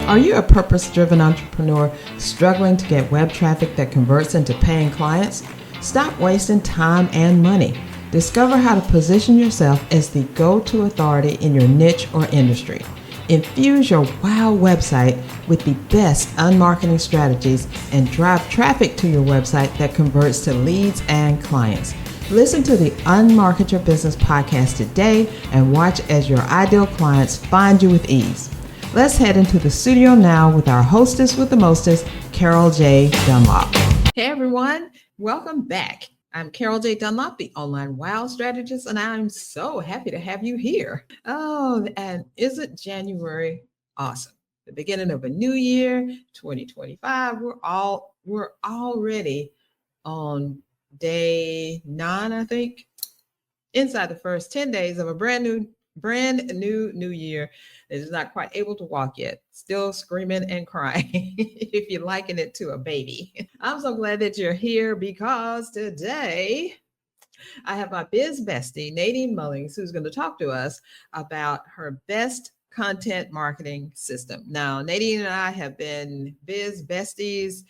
Are you a purpose-driven entrepreneur struggling to get web traffic that converts into paying clients? Stop wasting time and money. Discover how to position yourself as the go-to authority in your niche or industry. Infuse your wow website with the best unmarketing strategies and drive traffic to your website that converts to leads and clients. Listen to the Unmarket Your Business podcast today and watch as your ideal clients find you with ease. Let's head into the studio now with our hostess with the mostest, Carol J. Dunlop. Hey everyone, welcome back. I'm Carol J. Dunlop, the online wow strategist, and I'm so happy to have you here. Oh, and isn't January awesome? The beginning of a new year, 2025. We're already on day 9, I think, inside the first 10 days of a brand new year that is not quite able to walk yet, still screaming and crying if you're liking it to a baby. I'm so glad that you're here because today I have my biz bestie, Nadine Mullings, who's going to talk to us about her best content marketing system. Now, Nadine and I have been biz besties,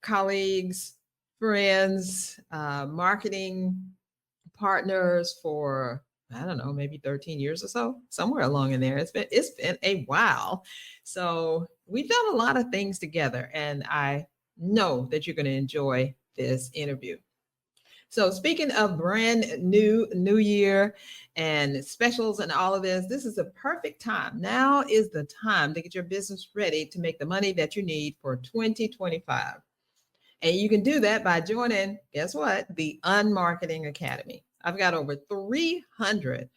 colleagues, friends, marketing partners for, I don't know, maybe 13 years or so, somewhere along in there. It's been a while. So we've done a lot of things together, and I know that you're going to enjoy this interview. So speaking of brand new year and specials and all of this is a perfect time. Now is the time to get your business ready to make the money that you need for 2025. And you can do that by joining, guess what? The Unmarketing Academy. I've got over 300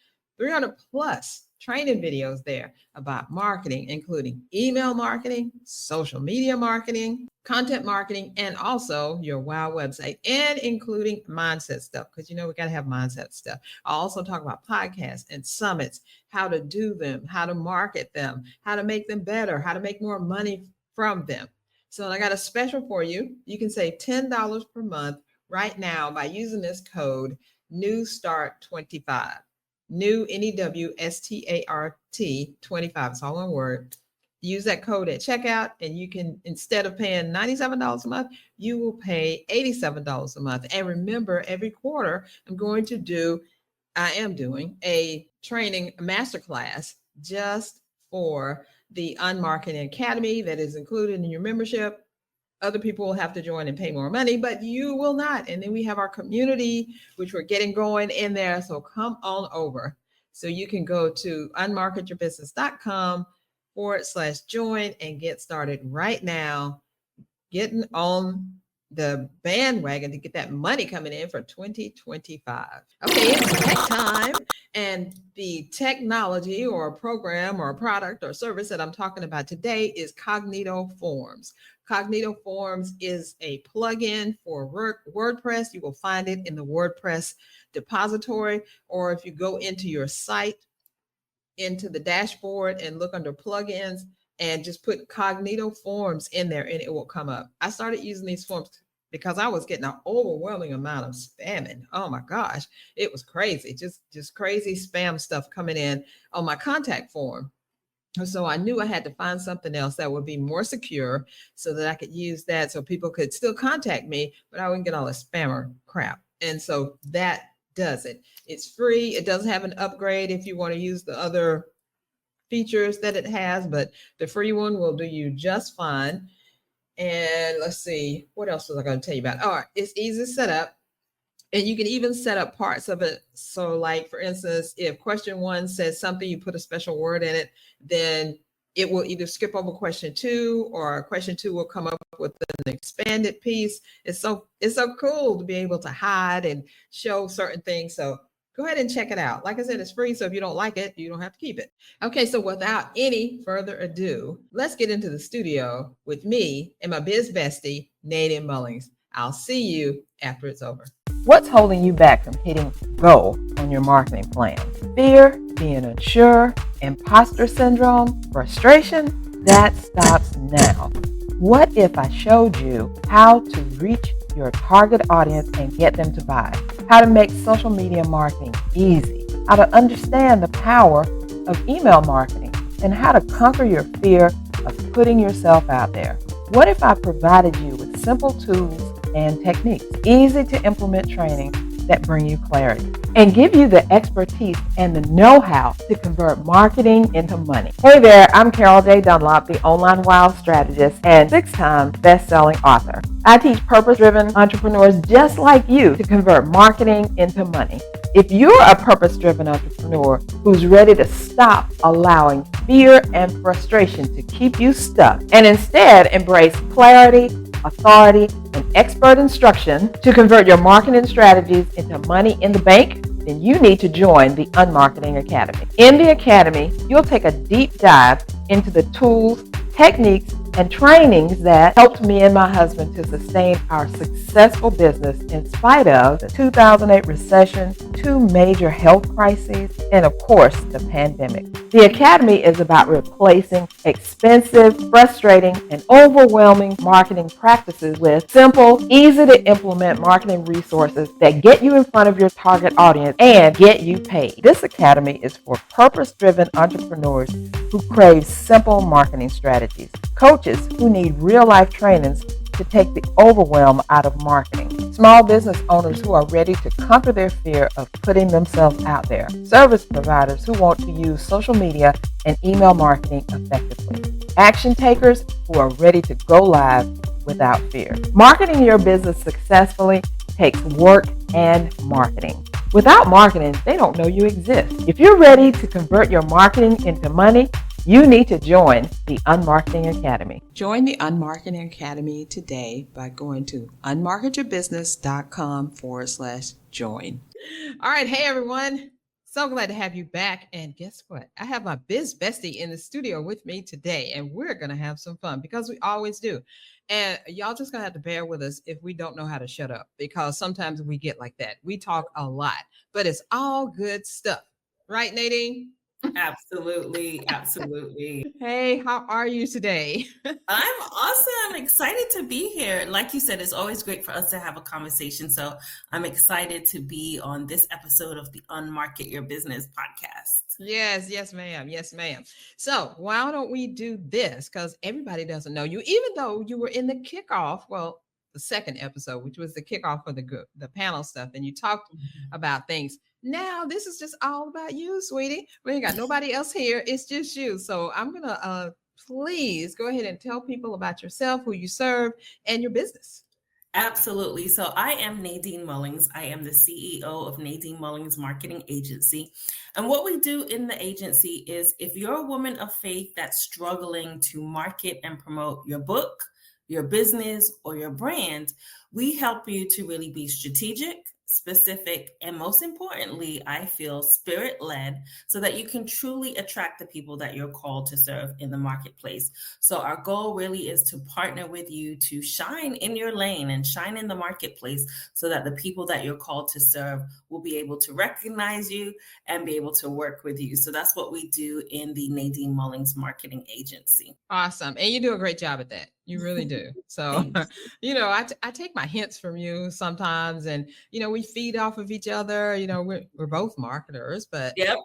plus training videos there about marketing, including email marketing, social media marketing, content marketing, and also your wow website, and including mindset stuff, because we got to have mindset stuff. I also talk about podcasts and summits, how to do them, how to market them, how to make them better, how to make more money from them. So I got a special for you. You can save $10 per month right now by using this code NEWSTART25. New NEWSTART 25. It's all one word. Use that code at checkout, and you can, instead of paying $97 a month, you will pay $87 a month. And remember, every quarter I am doing a training masterclass just for the Unmarketing Academy that is included in your membership. Other people will have to join and pay more money, but you will not. And then we have our community, which we're getting going in there. So come on over. So you can go to unmarketyourbusiness.com/join and get started right now, getting on the bandwagon to get that money coming in for 2025. Okay, it's tech time. And the technology or a program or a product or service that I'm talking about today is Cognito Forms. Cognito Forms is a plugin for WordPress. You will find it in the WordPress depository, or if you go into your site, into the dashboard and look under plugins and just put Cognito Forms in there and it will come up. I started using these forms because I was getting an overwhelming amount of spamming. Oh my gosh, it was crazy. Just crazy spam stuff coming in on my contact form. So I knew I had to find something else that would be more secure so that I could use that so people could still contact me, but I wouldn't get all the spammer crap. And so that does it. It's free. It doesn't have an upgrade if you want to use the other features that it has, but the free one will do you just fine. And let's see, what else was I going to tell you about? All right, it's easy to set up. And you can even set up parts of it. So like, for instance, if question 1 says something, you put a special word in it, then it will either skip over question 2 or question 2 will come up with an expanded piece. It's so cool to be able to hide and show certain things. So go ahead and check it out. Like I said, it's free. So if you don't like it, you don't have to keep it. Okay, so without any further ado, let's get into the studio with me and my biz bestie, Nadine Mullings. I'll see you after it's over. What's holding you back from hitting go on your marketing plan? Fear, being unsure, imposter syndrome, frustration? That stops now. What if I showed you how to reach your target audience and get them to buy? How to make social media marketing easy? How to understand the power of email marketing? And how to conquer your fear of putting yourself out there? What if I provided you with simple tools and techniques, easy to implement training that bring you clarity, and give you the expertise and the know-how to convert marketing into money? Hey there, I'm Carol J. Dunlop, the online wild strategist and 6-time best-selling author. I teach purpose-driven entrepreneurs just like you to convert marketing into money. If you're a purpose-driven entrepreneur who's ready to stop allowing fear and frustration to keep you stuck and instead embrace clarity, authority, and expert instruction to convert your marketing strategies into money in the bank, then you need to join the Unmarketing Academy. In the Academy, you'll take a deep dive into the tools, techniques, and trainings that helped me and my husband to sustain our successful business in spite of the 2008 recession, 2 major health crises, and of course, the pandemic. The Academy is about replacing expensive, frustrating, and overwhelming marketing practices with simple, easy to implement marketing resources that get you in front of your target audience and get you paid. This Academy is for purpose-driven entrepreneurs who crave simple marketing strategies, coaches who need real-life trainings to take the overwhelm out of marketing, small business owners who are ready to conquer their fear of putting themselves out there, service providers who want to use social media and email marketing effectively, action takers who are ready to go live without fear. Marketing your business successfully takes work and marketing. Without marketing, they don't know you exist. If you're ready to convert your marketing into money, you need to join the Unmarketing Academy. Join the Unmarketing Academy today by going to unmarketyourbusiness.com/join. All right. Hey, everyone. So glad to have you back. And guess what? I have my biz bestie in the studio with me today, and we're going to have some fun because we always do. And y'all just going to have to bear with us if we don't know how to shut up, because sometimes we get like that. We talk a lot, but it's all good stuff. Right, Nadine? Absolutely. Absolutely. Hey, how are you today? I'm awesome. Excited to be here. Like you said, it's always great for us to have a conversation. So I'm excited to be on this episode of the Unmarket Your Business podcast. Yes, ma'am. Yes, ma'am. So why don't we do this? Because everybody doesn't know you, even though you were in the kickoff. Well, the second episode, which was the kickoff for the panel stuff, and you talked about things. Now this is just all about you, sweetie. We ain't got nobody else here. It's just you. So I'm gonna please go ahead and tell people about yourself, who you serve, and your business. Absolutely. So I am Nadine Mullings. I am the CEO of Nadine Mullings Marketing Agency. And what we do in the agency is if you're a woman of faith that's struggling to market and promote your book, your business, or your brand, we help you to really be strategic, specific, and most importantly, I feel spirit led so that you can truly attract the people that you're called to serve in the marketplace. So our goal really is to partner with you to shine in your lane and shine in the marketplace so that the people that you're called to serve will be able to recognize you and be able to work with you. So that's what we do in the Nadine Mullings Marketing Agency. Awesome. And you do a great job at that. You really do. So, I take my hints from you sometimes, and, we feed off of each other. We're both marketers, but Yep.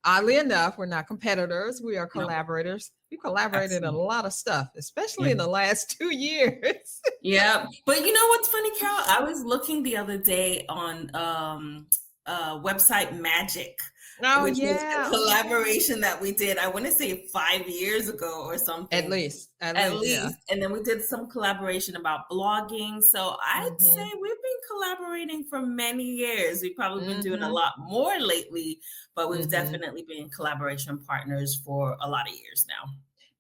oddly enough, we're not competitors. We are collaborators. We collaborated on a lot of stuff, especially in the last 2 years. Yeah. But you know what's funny, Carol? I was looking the other day on website Magic, Oh, which was yeah. a collaboration that we did, I want to say 5 years ago or something. At least. Yeah. And then we did some collaboration about blogging. So I'd say we've been collaborating for many years. We've probably been doing a lot more lately, but we've definitely been collaboration partners for a lot of years now.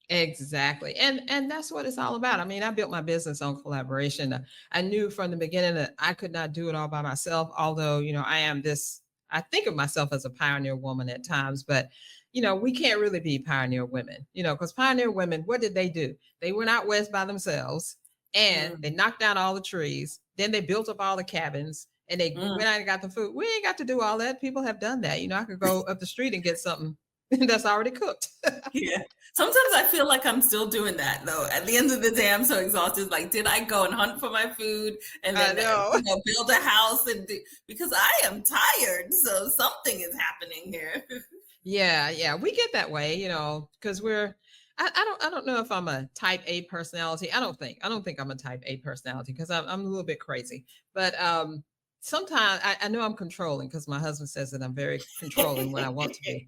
Exactly. And that's what it's all about. I mean, I built my business on collaboration. I knew from the beginning that I could not do it all by myself, although, I think of myself as a pioneer woman at times, but we can't really be pioneer women, because pioneer women, what did they do? They went out west by themselves and they knocked down all the trees. Then they built up all the cabins and they went out and got the food. We ain't got to do all that. People have done that. I could go up the street and get something that's already cooked. Yeah. Sometimes I feel like I'm still doing that though. At the end of the day, I'm so exhausted. Like, did I go and hunt for my food and then build a house because I am tired. So something is happening here. Yeah, we get that way, because I don't know if I'm a type A personality. I don't think I'm a type A personality because I'm a little bit crazy. But sometimes I know I'm controlling because my husband says that I'm very controlling when I want to be,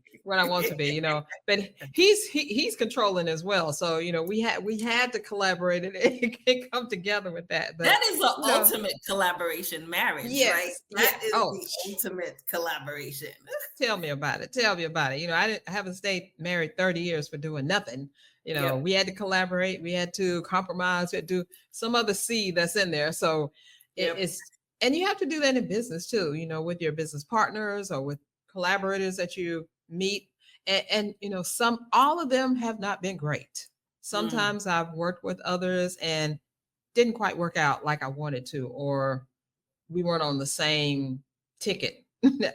but he's controlling as well. So, we had to collaborate and come together with that. But That is the you know, ultimate collaboration, marriage, right? yes, yeah. That is Oh, the ultimate collaboration. tell me about it. Tell me about it. I haven't stayed married 30 years for doing nothing. Yep. We had to collaborate. We had to compromise. We had to do some other seed that's in there. So Yep. it's, and you have to do that in business too, with your business partners or with collaborators that you meet. And all of them have not been great. Mm. Sometimes I've worked with others and didn't quite work out like I wanted to, or we weren't on the same ticket,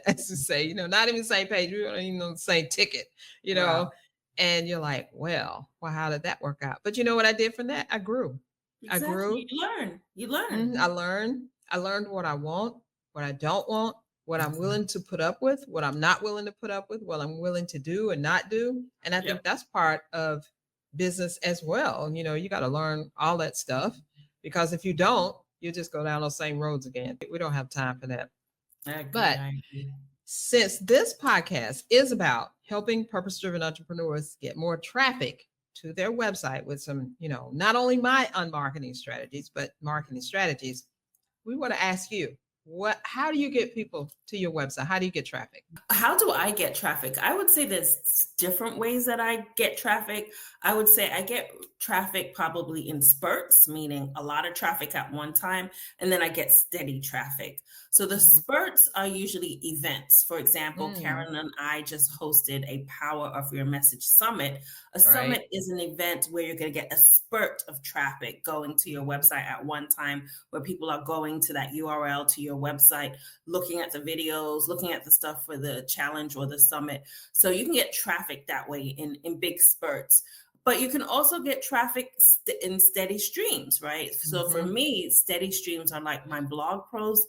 as to say, not even the same page. We weren't even on the same ticket, you know. Wow. And you're like, well, how did that work out? But you know what I did from that? I grew. I Exactly. grew. You learn. You learn. I learned. I learned what I want, what I don't want, what I'm willing to put up with, what I'm not willing to put up with, what I'm willing to do and not do. And I think Yep. that's part of business as well. You got to learn all that stuff, because if you don't, you just go down those same roads again. We don't have time for that. I agree. But I agree. since this podcast is about helping purpose driven entrepreneurs get more traffic to their website with some, not only my unmarketing strategies, but marketing strategies, we want to ask you, how do you get people to your website? How do you get traffic? How do I get traffic? I would say there's different ways that I get traffic. I would say I get traffic probably in spurts, meaning a lot of traffic at one time, and then I get steady traffic. So the Mm-hmm. spurts are usually events. For example, Mm, Karen and I just hosted a Power of Your Message Summit. A right. summit is an event where you're going to get a spurt of traffic going to your website at one time, where people are going to that URL to your website, looking at the videos, looking at the stuff for the challenge or the summit. So you can get traffic that way in big spurts. But you can also get traffic in steady streams, right? So for Mm-hmm. me, steady streams are like my blog posts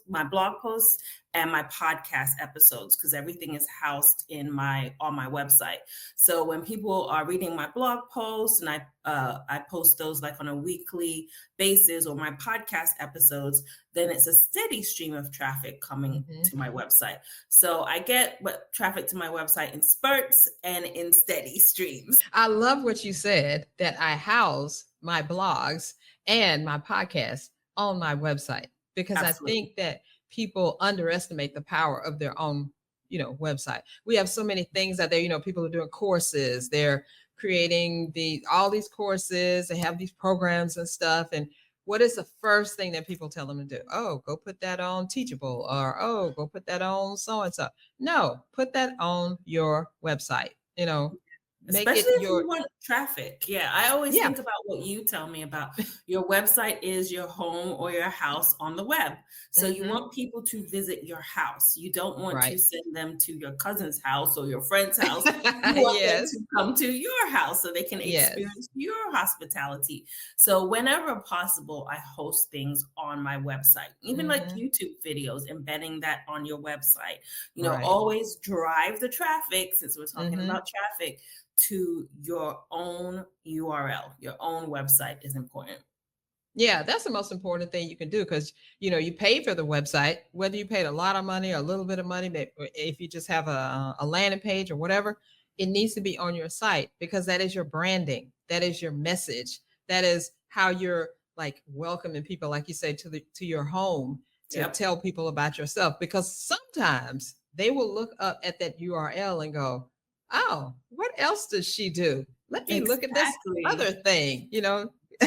and my podcast episodes, because everything is housed on my website. So when people are reading my blog posts, and I post those like on a weekly basis, or my podcast episodes, then it's a steady stream of traffic coming Mm-hmm. to my website. So I get traffic to my website in spurts and in steady streams. I love what you said, that I house my blogs and my podcast on my website, because I Absolutely. think that people underestimate the power of their own, website. We have so many things out there. People are doing courses, they're creating all these courses, they have these programs and stuff. And what is the first thing that people tell them to do? Oh, go put that on Teachable, or oh, go put that on so and so. No, put that on your website. Make it Especially if you your, want traffic. Yeah, I always yeah. think about what you tell me about. Your website is your home or your house on the web. So you Mm-hmm. want people to visit your house. You don't want to Right. send them to your cousin's house or your friend's house. You want them Yes. to come to your house so they can Yes. experience your hospitality. So whenever possible, I host things on my website, even like Mm-hmm. YouTube videos, embedding that on your website. Right. Always drive the traffic, since we're talking Mm-hmm. about traffic, to your own URL. Your own website is important. Yeah, that's the most important thing you can do, because you pay for the website, whether you paid a lot of money or a little bit of money. But if you just have a landing page or whatever, it needs to be on your site, because that is your branding, that is your message, that is how you're like welcoming people, like you say, to your home, to Yep. tell people about yourself. Because sometimes they will look up at that URL and go, oh, what else does she do? Let me look at this Exactly. other thing.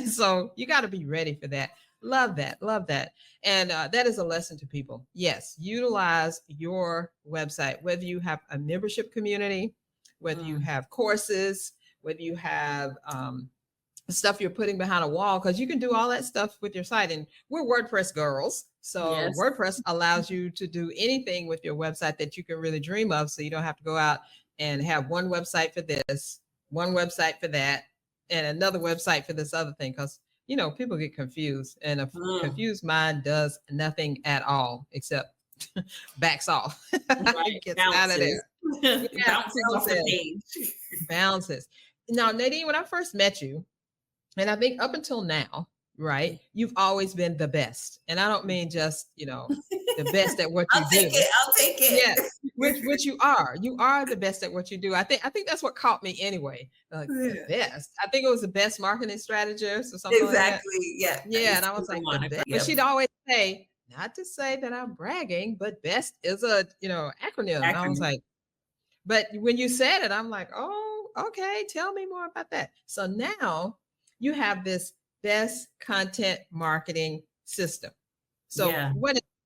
So you got to be ready for that. Love that. Love that. And that is a lesson to people. Yes, utilize your website, whether you have a membership community, whether you have courses, whether you have stuff you're putting behind a wall, because you can do all that stuff with your site. And we're WordPress girls. So Yes. WordPress allows you to do anything with your website that you can really dream of. So you don't have to go out and have one website for this, one website for that, and another website for this other thing. Because people get confused, and a confused mind does nothing at all except backs off. Right. Gets out of Bounces. there. Yeah, Bounces off the page. bounces. Now, Nadine, when I first met you, and I think up until now, right, you've always been the best. And I don't mean just, the best at what you I'll take do. it. I'll take Yeah, it. which you are. You are the best at what you do. I think that's what caught me anyway. Like the Yeah. best. I think it was the best marketing strategist or something like that. Exactly. Yeah. That Yeah, used and I to be was the like the moniker. best. But Yep. she'd always say, not to say that I'm bragging, but best is a acronym. And I was Acronym. like, but when you said it, I'm like, oh, okay, tell me more about that. So now you have this best content marketing system. So Yeah.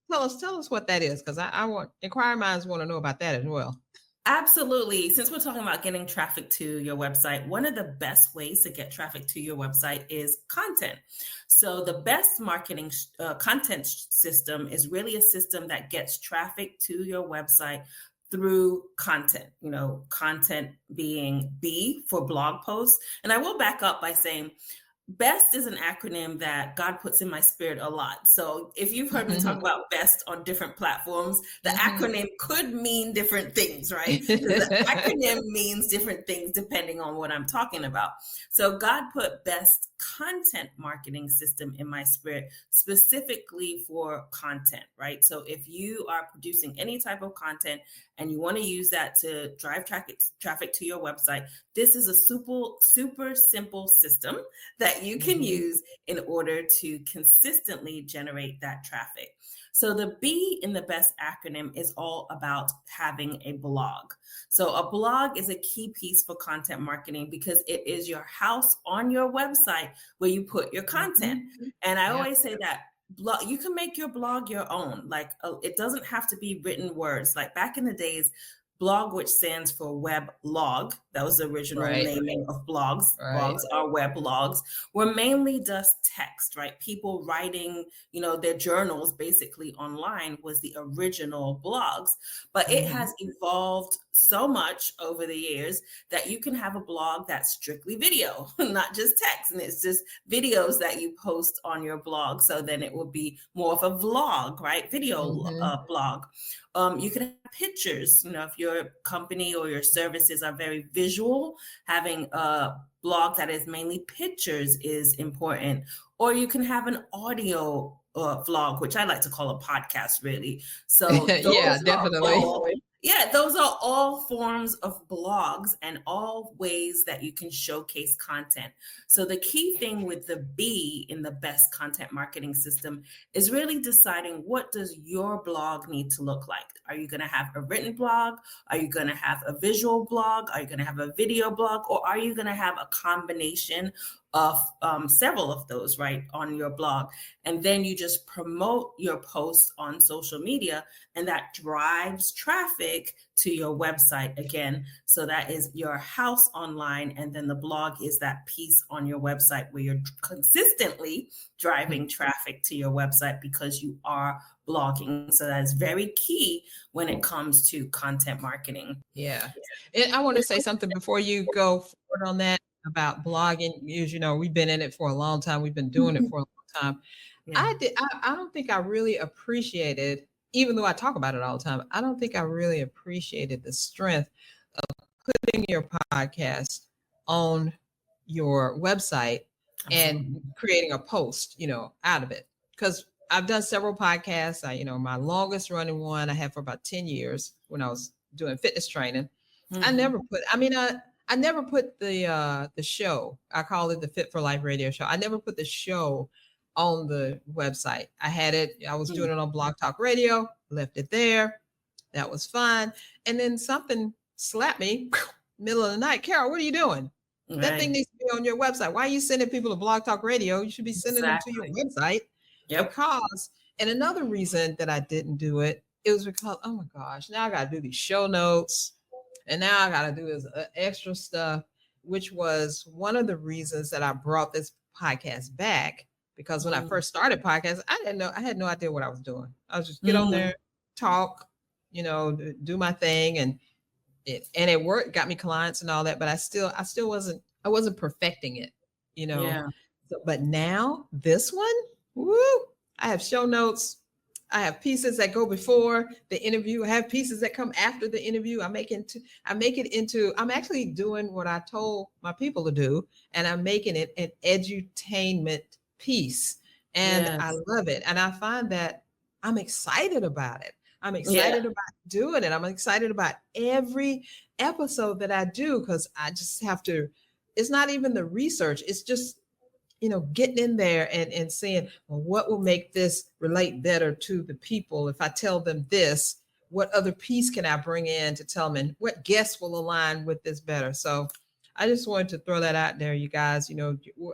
tell us what that is, because I want inquiring minds want to know about that as well. Absolutely. Since we're talking about getting traffic to your website, one of the best ways to get traffic to your website is content. So, the best marketing content system is really a system that gets traffic to your website through content, content being B for blog posts. And I will back up by saying, BEST is an acronym that God puts in my spirit a lot. So if you've heard me talk about BEST on different platforms, the acronym could mean different things, right? Because the acronym means different things depending on what I'm talking about. So God put BEST content marketing system in my spirit specifically for content, right? So if you are producing any type of content and you want to use that to drive traffic to your website, this is a super simple system that you can use in order to consistently generate that traffic. So the B in the BEST acronym is all about having a blog. So a blog is a key piece for content marketing because it is your house on your website where you put your content. And I always say that you can make your blog your own. Like it doesn't have to be written words. Like back in the days, blog, which stands for web log, that was the original naming of blogs. Blogs are web logs, were mainly just text, right? People writing, their journals basically online was the original blogs. But it has evolved so much over the years that you can have a blog that's strictly video, not just text. And it's just videos that you post on your blog. So then it would be more of a vlog, right? Video blog. You can have pictures, if your company or your services are very visual, having a blog that is mainly pictures is important. Or you can have an audio vlog, which I like to call a podcast, really. So yeah, definitely. Those are all forms of blogs and all ways that you can showcase content. So the key thing with the B in the best content marketing system is really deciding, what does your blog need to look like? Are you going to have a written blog? Are you going to have a visual blog? Are you going to have a video blog? Or are you going to have a combination of several of those, right, on your blog? And then you just promote your posts on social media, and that drives traffic to your website again. So that is your house online. And then the blog is that piece on your website where you're consistently driving traffic to your website because you are blogging. So that is very key when it comes to content marketing. Yeah. And I want to say something before you go forward on that about blogging. As you know, we've been in it for a long time. We've been doing it for a long time. Yeah. I don't think I really appreciated, even though I talk about it all the time, I don't think I really appreciated the strength of putting your podcast on your website and creating a post, out of it. Because I've done several podcasts. My longest running one I had for about 10 years when I was doing fitness training. I never put, I never put the show, I call it the Fit for Life radio show. I never put the show on the website. I had it, I was doing it on Blog Talk Radio, left it there. That was fine. And then something slapped me middle of the night. Carol, what are you doing? Right. That thing needs to be on your website. Why are you sending people to Blog Talk Radio? You should be sending them to your website. Yep. Because, and another reason that I didn't do it, it was because, oh my gosh, now I got to do these show notes. And now I got to do this extra stuff, which was one of the reasons that I brought this podcast back. Because when I first started podcasts, I had no idea what I was doing. I was just get on there, talk, do my thing. And it worked, got me clients and all that, but I still wasn't perfecting it, Yeah. So, but now this one, woo, I have show notes. I have pieces that go before the interview. I have pieces that come after the interview. I'm actually doing what I told my people to do, and I'm making it an edutainment piece. And I Yes. love it. And I find that I'm excited about it. I'm Yeah. excited about doing it. I'm excited about every episode that I do because I just have to, it's not even the research, it's just getting in there and saying, well, what will make this relate better to the people? If I tell them this, what other piece can I bring in to tell them, and what guests will align with this better? So I just wanted to throw that out there, you guys.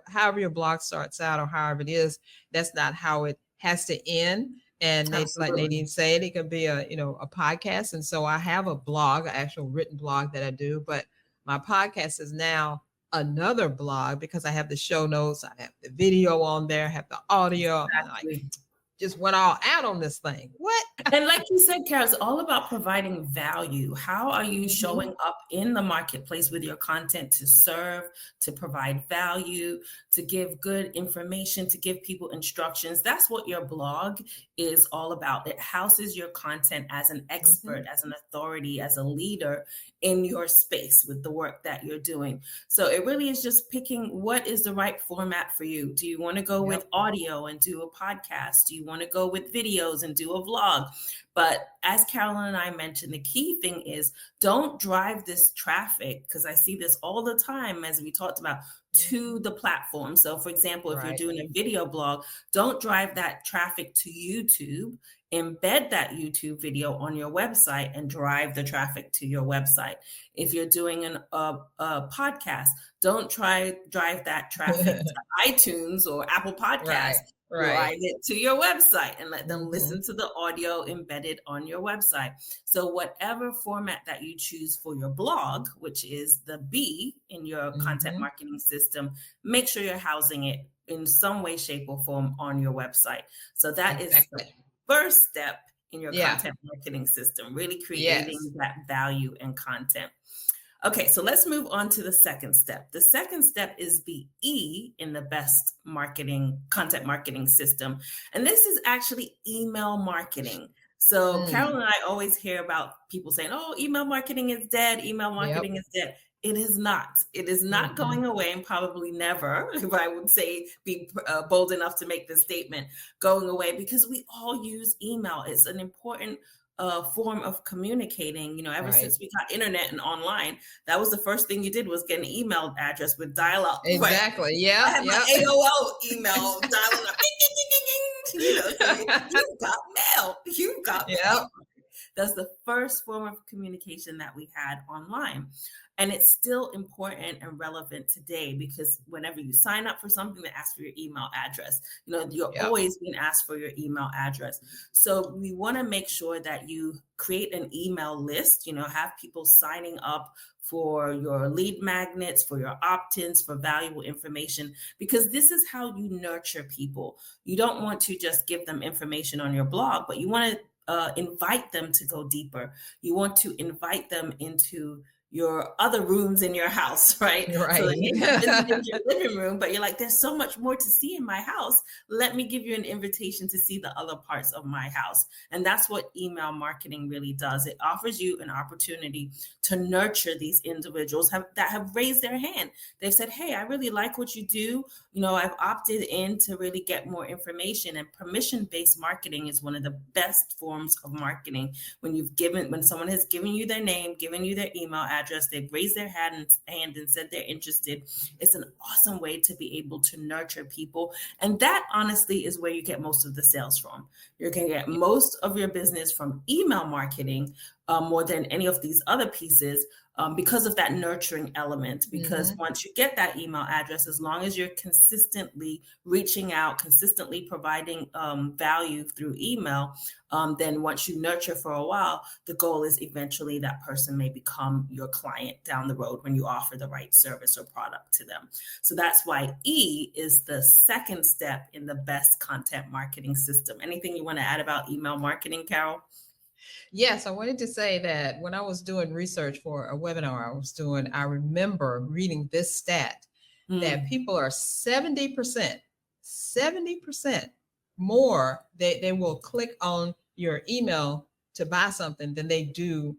However your blog starts out or however it is, that's not how it has to end. And like Absolutely. Nadine said, it can be a podcast. And so I have a blog, an actual written blog that I do, but my podcast is now another blog because I have the show notes, I have the video on there, I have the audio. I'm like, Exactly. just went all out on this thing. What? And like you said, Carol, it's all about providing value. How are you Mhm. showing up in the marketplace with your content to serve, to provide value, to give good information, to give people instructions? That's what your blog is all about. It houses your content as an expert, as an authority, as a leader in your space with the work that you're doing. So it really is just picking what is the right format for you. Do you want to go with Yep. audio and do a podcast? Do you want to go with videos and do a vlog? But as Carolyn and I mentioned, the key thing is don't drive this traffic, because I see this all the time, as we talked about, to the platform. So for example, if you're Right. doing a video blog, don't drive that traffic to YouTube. Embed that YouTube video on your website and drive the traffic to your website. If you're doing a podcast, don't drive that traffic to iTunes or Apple Podcasts. Right. Drive it to your website and let them Mhm. listen to the audio embedded on your website. So whatever format that you choose for your blog, which is the B in your content Mhm. marketing system, make sure you're housing it in some way, shape, or form on your website. So that is the Exactly. first step in your Yeah. content marketing system, really creating Yes. that value and content. Okay, so let's move on to the second step. The second step is the E in the best content marketing system. And this is actually email marketing. So Carol and I always hear about people saying, oh, email marketing is dead. Email marketing is dead. It is not. It is not going away, and probably never, if I would say, be bold enough to make this statement, going away, because we all use email. It's an important form of communicating. Ever Right. since we got internet and online, that was the first thing you did, was get an email address with dial up. Right? Exactly. Yeah. I had my AOL email dialing up. Ding, ding, ding, ding, ding. So you've got mail. You've got Yep. mail. That's the first form of communication that we had online. And it's still important and relevant today, because whenever you sign up for something, they ask for your email address. You're always being asked for your email address. So we want to make sure that you create an email list, have people signing up for your lead magnets, for your opt-ins, for valuable information, because this is how you nurture people. You don't want to just give them information on your blog, but you want to invite them to go deeper. You want to invite them into your other rooms in your house, right? Right. So they have visited your living room, but you're like, there's so much more to see in my house. Let me give you an invitation to see the other parts of my house. And that's what email marketing really does. It offers you an opportunity to nurture these individuals that have raised their hand. They've said, hey, I really like what you do. I've opted in to really get more information. And permission-based marketing is one of the best forms of marketing. When someone has given you their name, given you their email address, they've raised their hand and said they're interested. It's an awesome way to be able to nurture people. And that honestly is where you get most of the sales from. You're going to get most of your business from email marketing, more than any of these other pieces, because of that nurturing element. Because once you get that email address, as long as you're consistently reaching out, consistently providing value through email, then once you nurture for a while, the goal is eventually that person may become your client down the road when you offer the right service or product to them. So that's why E is the second step in the best content marketing system. Anything you want to add about email marketing, Carol? Yes, I wanted to say that when I was doing research for a webinar I remember reading this stat that people are 70% more, they will click on your email to buy something than they do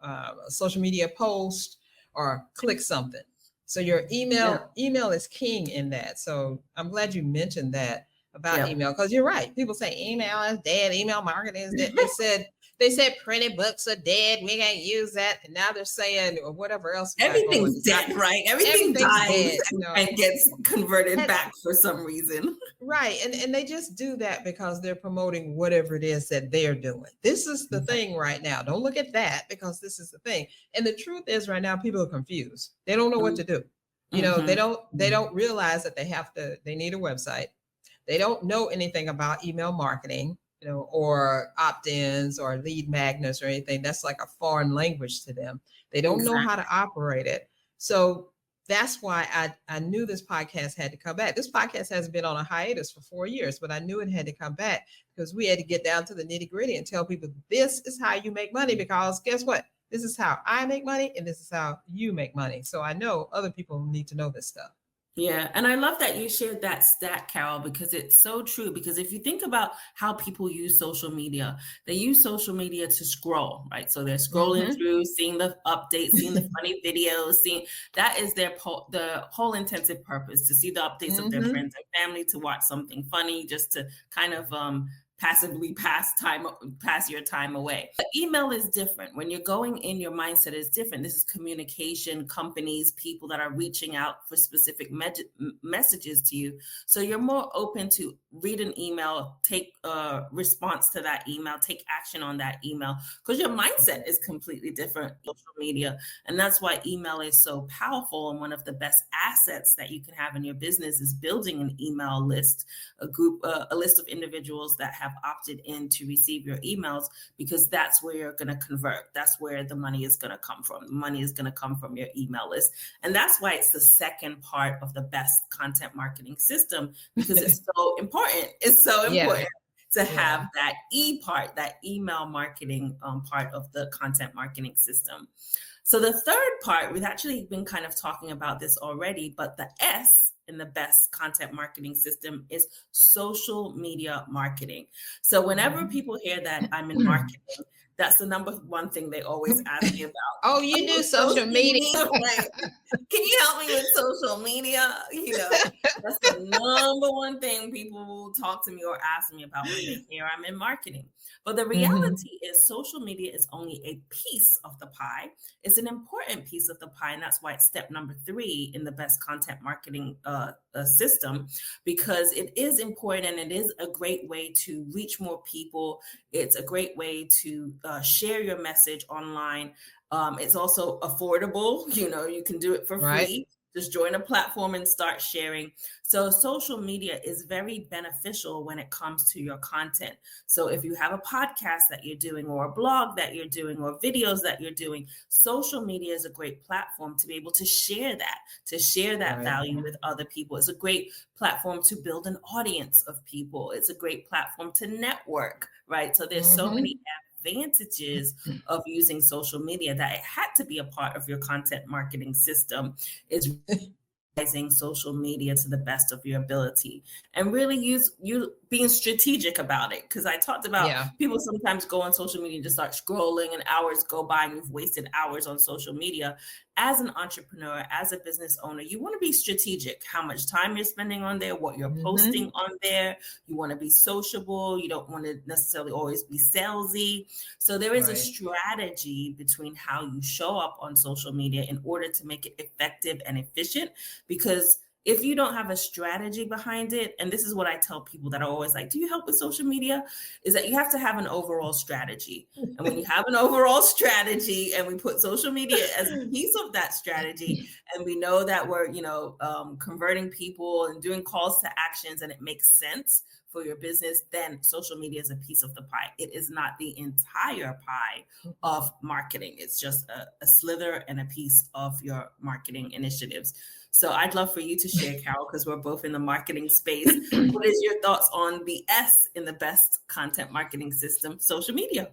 a social media post or click something. So your Yeah. email is king in that. So I'm glad you mentioned that about Yeah. email, because you're right. People say email is dead, email marketing is dead. They said pretty books are dead. We can't use that. And now they're saying, or whatever else we got going. Everything's dead, right? Everything Everything's dies dead. and gets converted And back for some reason. right. And they just do that because they're promoting whatever it is that they're doing. This is the thing right now. Don't look at that, because this is the thing. And the truth is, right now, people are confused. They don't know what to do. They don't realize that they need a website. They don't know anything about email marketing, or opt-ins or lead magnets or anything. That's like a foreign language to them. They don't know how to operate it. So that's why I knew this podcast had to come back. This podcast has been on a hiatus for 4 years, but I knew it had to come back because we had to get down to the nitty gritty and tell people this is how you make money. Because guess what? This is how I make money, and this is how you make money. So I know other people need to know this stuff. Yeah, and I love that you shared that stat, Carol, because it's so true. Because if you think about how people use social media, they use social media to scroll, right? So they're scrolling through, seeing the updates, seeing the funny videos, seeing that is the whole intensive purpose, to see the updates of their friends and family, to watch something funny, just to kind of passively pass your time away. But email is different. When you're going in, your mindset is different. This is communication, companies, people that are reaching out for specific messages to you. So you're more open to read an email, take a response to that email, take action on that email, because your mindset is completely different. Social media. And that's why email is so powerful. And one of the best assets that you can have in your business is building an email list, a list of individuals that have opted in to receive your emails, because that's where you're going to convert. That's where the money is going to come from. The money is going to come from your email list. And that's why it's the second part of the best content marketing system, because it's so important. It's so important to have that part, that email marketing part of the content marketing system. So the third part, we've actually been kind of talking about this already, but the S in the best content marketing system is social media marketing. So whenever people hear that I'm in marketing, that's the number one thing they always ask me about. Oh, you do social media. Right? Can you help me with social media? That's the number one thing people will talk to me or ask me about when they hear I'm in marketing. But the reality is social media is only a piece of the pie. It's an important piece of the pie. And that's why it's step number 3 in the best content marketing system, because it is important and it is a great way to reach more people. It's a great way to share your message online. It's also affordable. You can do it for free. Just join a platform and start sharing. So social media is very beneficial when it comes to your content. So if you have a podcast that you're doing, or a blog that you're doing, or videos that you're doing, social media is a great platform to be able to share that value with other people. It's a great platform to build an audience of people. It's a great platform to network, right? So there's so many advantages of using social media that it had to be a part of your content marketing system. Is using social media to the best of your ability, and really you being strategic about it. Because I talked about people sometimes go on social media and just start scrolling, and hours go by and you've wasted hours on social media. As an entrepreneur, as a business owner, you want to be strategic how much time you're spending on there, what you're posting on there. You want to be sociable. You don't want to necessarily always be salesy. So there is a strategy between how you show up on social media in order to make it effective and efficient. Because if you don't have a strategy behind it, and this is what I tell people that are always like, do you help with social media? Is that you have to have an overall strategy. And when you have an overall strategy, and we put social media as a piece of that strategy, and we know that we're, converting people and doing calls to actions, and it makes sense for your business, then social media is a piece of the pie. It is not the entire pie of marketing. It's just a slither and a piece of your marketing initiatives. So I'd love for you to share, Carol, because we're both in the marketing space. What is your thoughts on the S in the best content marketing system, social media?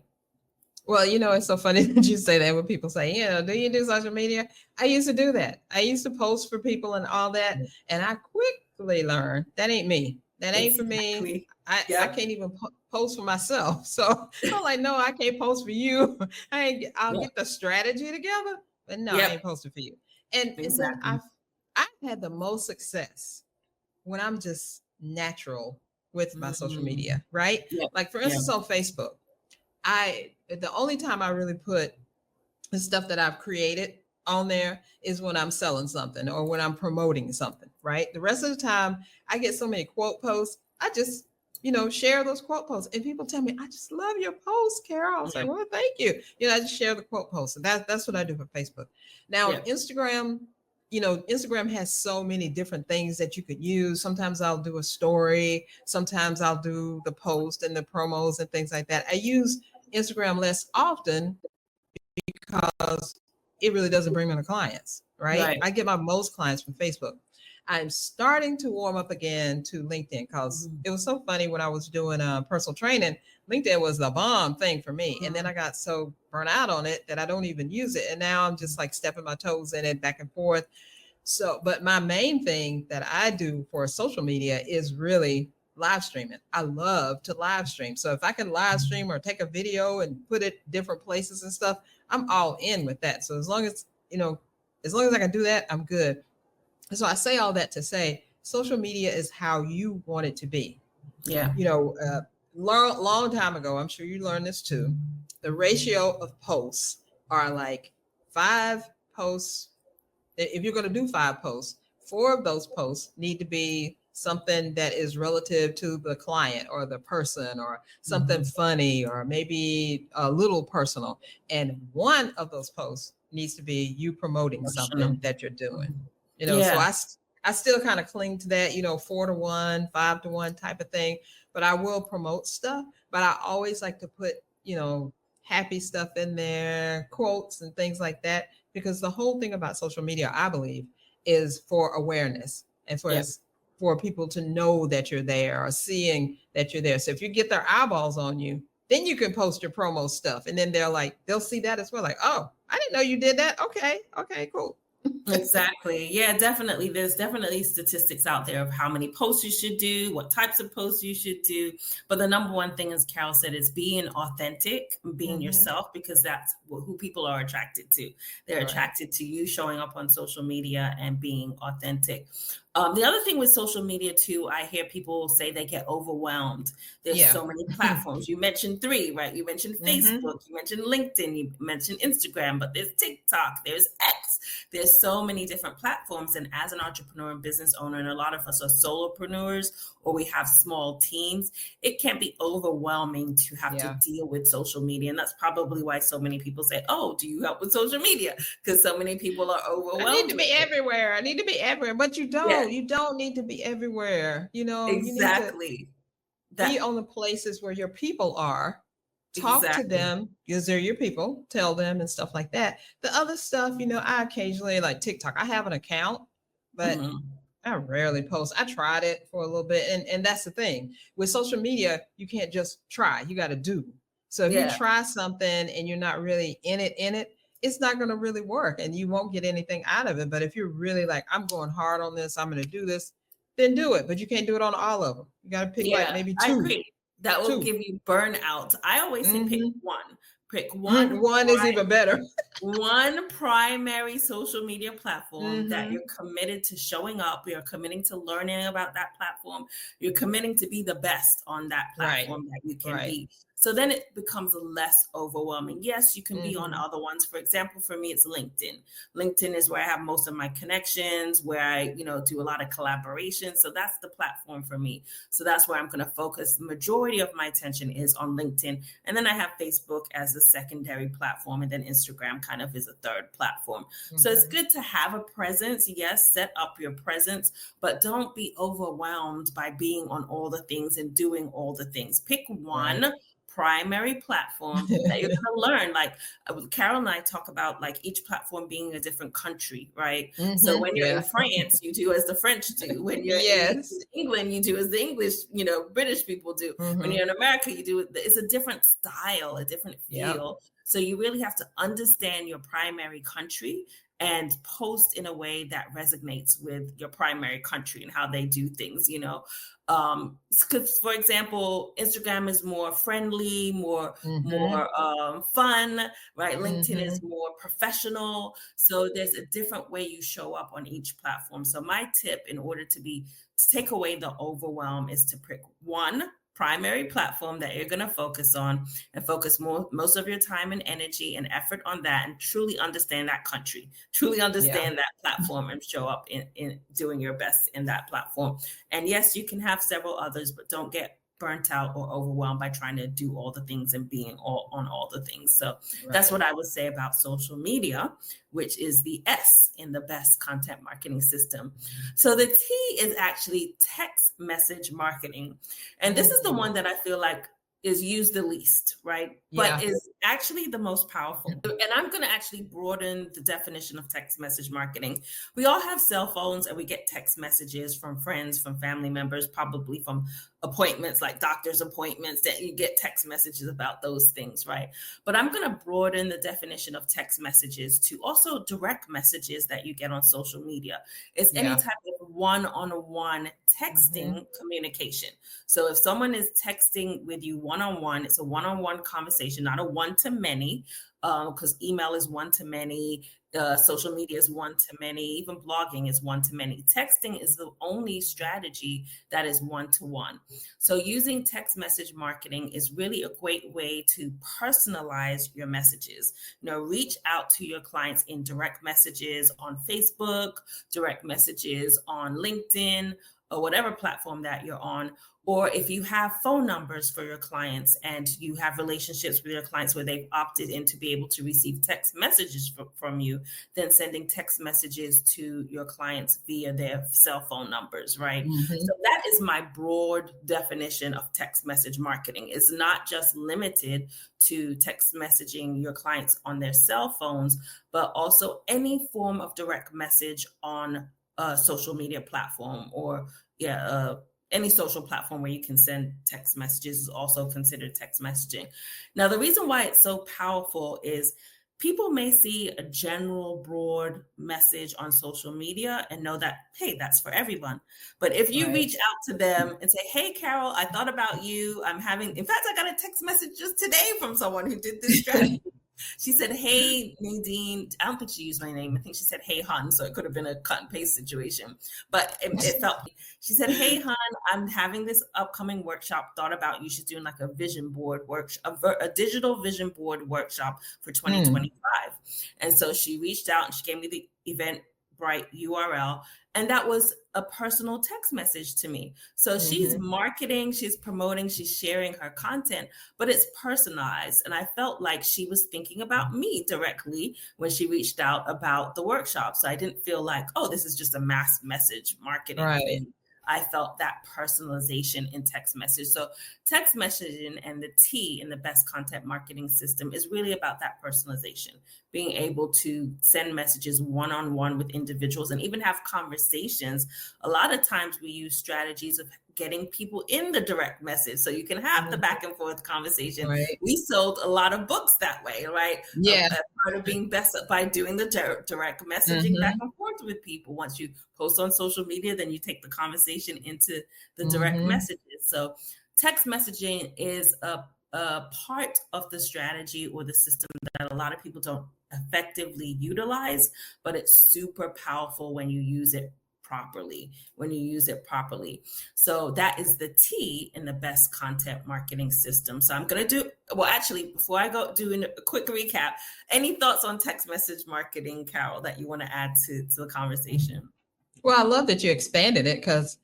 Well, it's so funny that you say that when people say, do you do social media? I used to do that. I used to post for people and all that. And I quickly learned that ain't me. That ain't for me. Exactly. I Yep. can't even post for myself. So I'm like, no, I can't post for you. I'll Yep. get the strategy together, but no, I Yep. ain't posting for you. And then Exactly. I've had the most success when I'm just natural with my social Mm. media, right? Yep. Like for Yep. instance on Facebook, the only time I really put the stuff that I've created on there is when I'm selling something or when I'm promoting something, right? The rest of the time, I get so many quote posts. I just, share those quote posts. And people tell me, I just love your posts, Carol. I was like, Yep. well, thank you. I just share the quote posts. And that's what I do for Facebook. Now, Yep. Instagram, Instagram has so many different things that you could use. Sometimes I'll do a story. Sometimes I'll do the post and the promos and things like that. I use Instagram less often because it really doesn't bring me the clients, right? Right. I get my most clients from Facebook. I'm starting to warm up again to LinkedIn because Mhm. it was so funny when I was doing personal training. LinkedIn was the bomb thing for me. And then Mhm. I got so burnt out on it that I don't even use it. And now I'm just like stepping my toes in it back and forth. So, but my main thing that I do for social media is really live streaming. I love to live stream. So if I can live stream or take a video and put it different places and stuff, I'm all in with that. So as long as I can do that, I'm good. So I say all that to say social media is how you want it to be. Yeah. Long time ago, I'm sure you learned this too. The ratio of posts are like 5 posts. If you're going to do 5 posts, 4 of those posts need to be something that is relative to the client or the person or something Mhm. funny or maybe a little personal. And one of those posts needs to be you promoting Emotional. something that you're doing. Mhm. So Yeah. I still kind of cling to that, 4-to-1, 5-to-1 type of thing, but I will promote stuff. But I always like to put, happy stuff in there, quotes and things like that, because the whole thing about social media, I believe, is for awareness and Yeah. for people to know that you're there or seeing that you're there. So if you get their eyeballs on you, then you can post your promo stuff, and then they'll see that as well. Like, oh, I didn't know you did that. Okay, cool. Exactly. Yeah, definitely. There's definitely statistics out there of how many posts you should do, what types of posts you should do. But the number one thing, as Carol said, is being authentic, being Mm-hmm. yourself, because that's who people are attracted to. They're Right. attracted to you showing up on social media and being authentic. The other thing with social media, too, I hear people say they get overwhelmed. There's Yeah. so many platforms. You mentioned 3, right? You mentioned Mm-hmm. Facebook, you mentioned LinkedIn, you mentioned Instagram, but there's TikTok, there's X. There's so many different platforms. And as an entrepreneur and business owner, and a lot of us are solopreneurs or we have small teams, it can be overwhelming to have to Yeah. deal with social media. And that's probably why so many people say, oh, do you help with social media? Because so many people are I need overwhelmed to with be it. everywhere. I need to be everywhere. But you Yeah, don't. You don't need to be everywhere. You need to exactly. be That on the places where your people are. Talk to exactly. them because they're your people. Tell them and stuff like that. The other stuff, I occasionally like TikTok. I have an account, but Mhm. I rarely post. I tried it for a little bit, and that's the thing with social media. You can't just try. You got to do. So if you Yeah. try something and you're not really in it, it's not going to really work, and you won't get anything out of it. But if you're really like, I'm going hard on this, I'm going to do this, then do it. But you can't do it on all of them. You got to pick like Yeah, maybe I two, agree. That will two. give you burnout. I always say pick Mm-hmm. one. Pick one One is even better. one primary social media platform that Mm-hmm. you're committed to showing up, you're committing to learning about that platform, you're committing to be the best on that Right. platform that you can Right. be. So then it becomes less overwhelming. Yes, you can be on Mm-hmm. other ones. For example, for me, it's LinkedIn. LinkedIn is where I have most of my connections, where I, do a lot of collaboration. So that's the platform for me. So that's where I'm going to focus. The majority of my attention is on LinkedIn. And then I have Facebook as a secondary platform. And then Instagram kind of is a third platform. So it's Mm-hmm. good to have a presence. Yes, set up your presence, but don't be overwhelmed by being on all the things and doing all the things. Pick Right. one primary platform that you're going to learn. Like Carol and I talk about like each platform being a different country, right? So Mm-hmm. when you're in Yeah. France, you do as the French do. When you're in Yes. England, you do as the English, British people do. When Mm-hmm. you're in America, you do it. It's a different style, a different Yep. feel. So you really have to understand your primary country and post in a way that resonates with your primary country and how they do things, because for example, Instagram is more friendly, more fun, right? LinkedIn is more professional. So there's a different way you show up on each platform. So my tip in order to take away the overwhelm is to pick one primary platform that you're going to focus on and focus most of your time and energy and effort on that, and truly understand that country, truly understand that platform, and show up in doing your best in that platform. And yes, you can have several others, but don't get burnt out or overwhelmed by trying to do all the things and being on all the things. So that's what I would say about social media, which is the S in the best content marketing system. So the T is actually text message marketing. And this is the one that I feel like is used the least, right? But is actually the most powerful. And I'm going to actually broaden the definition of text message marketing. We all have cell phones and we get text messages from friends, from family members, probably from appointments like doctor's appointments, that you get text messages about those things, right? But I'm going to broaden the definition of text messages to also direct messages that you get on social media. It's any type of one-on-one texting communication. So if someone is texting with you one-on-one, it's a one-on-one conversation, not a one-to-many, because email is one-to-many, social media is one-to-many, even blogging is one-to-many. Texting is the only strategy that is one-to-one. So using text message marketing is really a great way to personalize your messages. Reach out to your clients in direct messages on Facebook, direct messages on LinkedIn, or whatever platform that you're on. Or if you have phone numbers for your clients and you have relationships with your clients where they've opted in to be able to receive text messages from you, then sending text messages to your clients via their cell phone numbers, right? So that is my broad definition of text message marketing. It's not just limited to text messaging your clients on their cell phones, but also any form of direct message on a social media platform, or any social platform where you can send text messages is also considered text messaging. Now, the reason why it's so powerful is people may see a general broad message on social media and know that, hey, that's for everyone. But if you reach out to them and say, hey, Carol, I thought about you. In fact, I got a text message just today from someone who did this strategy. She said, hey, Nadine. I don't think she used my name. I think she said, hey, hon. So it could have been a cut and paste situation. But it felt, she said, hey, hon, I'm having this upcoming workshop. Thought about you should do like a vision board workshop, a digital vision board workshop for 2025. And so she reached out and she gave me the Eventbrite URL. And that was a personal text message to me. So she's marketing, she's promoting, she's sharing her content, but it's personalized. And I felt like she was thinking about me directly when she reached out about the workshop. So I didn't feel like, oh, this is just a mass message marketing thing. I felt that personalization in text message. So text messaging and the T in the best content marketing system is really about that personalization, being able to send messages one-on-one with individuals and even have conversations. A lot of times we use strategies of getting people in the direct message so you can have the back and forth conversation. We sold a lot of books that way, right? Part of being best by doing the direct messaging back and forth with people. Once you post on social media, then you take the conversation into the direct messages. So text messaging is a part of the strategy or the system that a lot of people don't effectively utilize, but it's super powerful when you use it properly, So that is the T in the best content marketing system. So I'm going to before I go do a quick recap, any thoughts on text message marketing, Carol, that you want to add to the conversation? Well, I love that you expanded it, because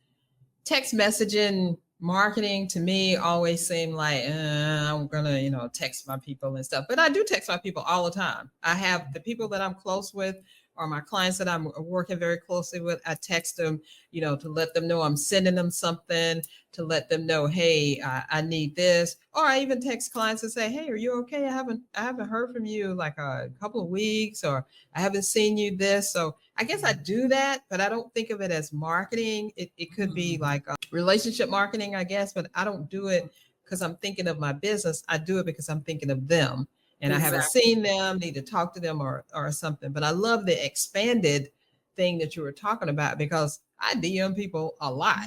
text messaging marketing to me always seemed like I'm gonna text my people and stuff, but I do text my people all the time. I have the people that I'm close with or my clients that I'm working very closely with. I text them, to let them know I'm sending them something, to let them know, hey, I need this. Or I even text clients and say, hey, are you okay? I haven't heard from you like a couple of weeks, or I haven't seen you this. So I guess I do that, but I don't think of it as marketing. It could be like relationship marketing, I guess, but I don't do it because I'm thinking of my business. I do it because I'm thinking of them and I haven't seen them, need to talk to them or something. But I love the expanded thing that you were talking about, because I DM people a lot,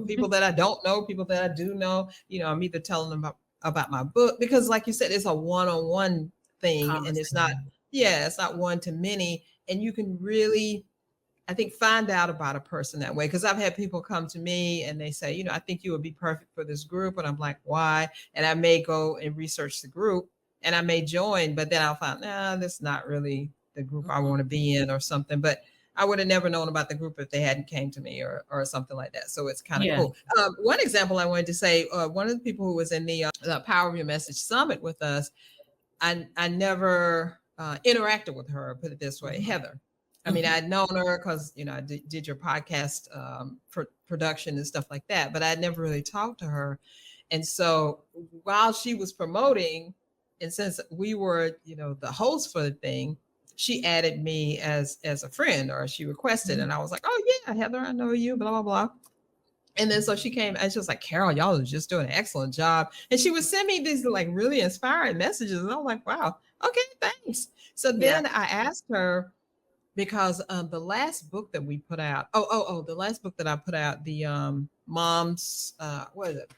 people that I don't know, people that I do know, I'm either telling them about my book, because like you said, it's a one-on-one thing, and it's not one to many, and you can really, I think, find out about a person that way. Because I've had people come to me and they say, I think you would be perfect for this group. And I'm like, why? And I may go and research the group and I may join, but then I'll find, that's not really the group I want to be in or something. But I would have never known about the group if they hadn't came to me or something like that. So it's kind of cool. One example I wanted to say, one of the people who was in the Power of Your Message Summit with us, I never interacted with her, put it this way, Heather. I mean, I'd known her because, I did your podcast production and stuff like that, but I'd never really talked to her. And so while she was promoting, and since we were, the host for the thing, she added me as a friend, or she requested, and I was like, oh yeah, Heather, I know you, blah, blah, blah. And then so she came and she was like, Carol, y'all are just doing an excellent job. And she would send me these like really inspiring messages. And I was like, wow, okay, thanks. So then I asked her, because the last book that we put out, the last book that I put out, the mom's, what is it?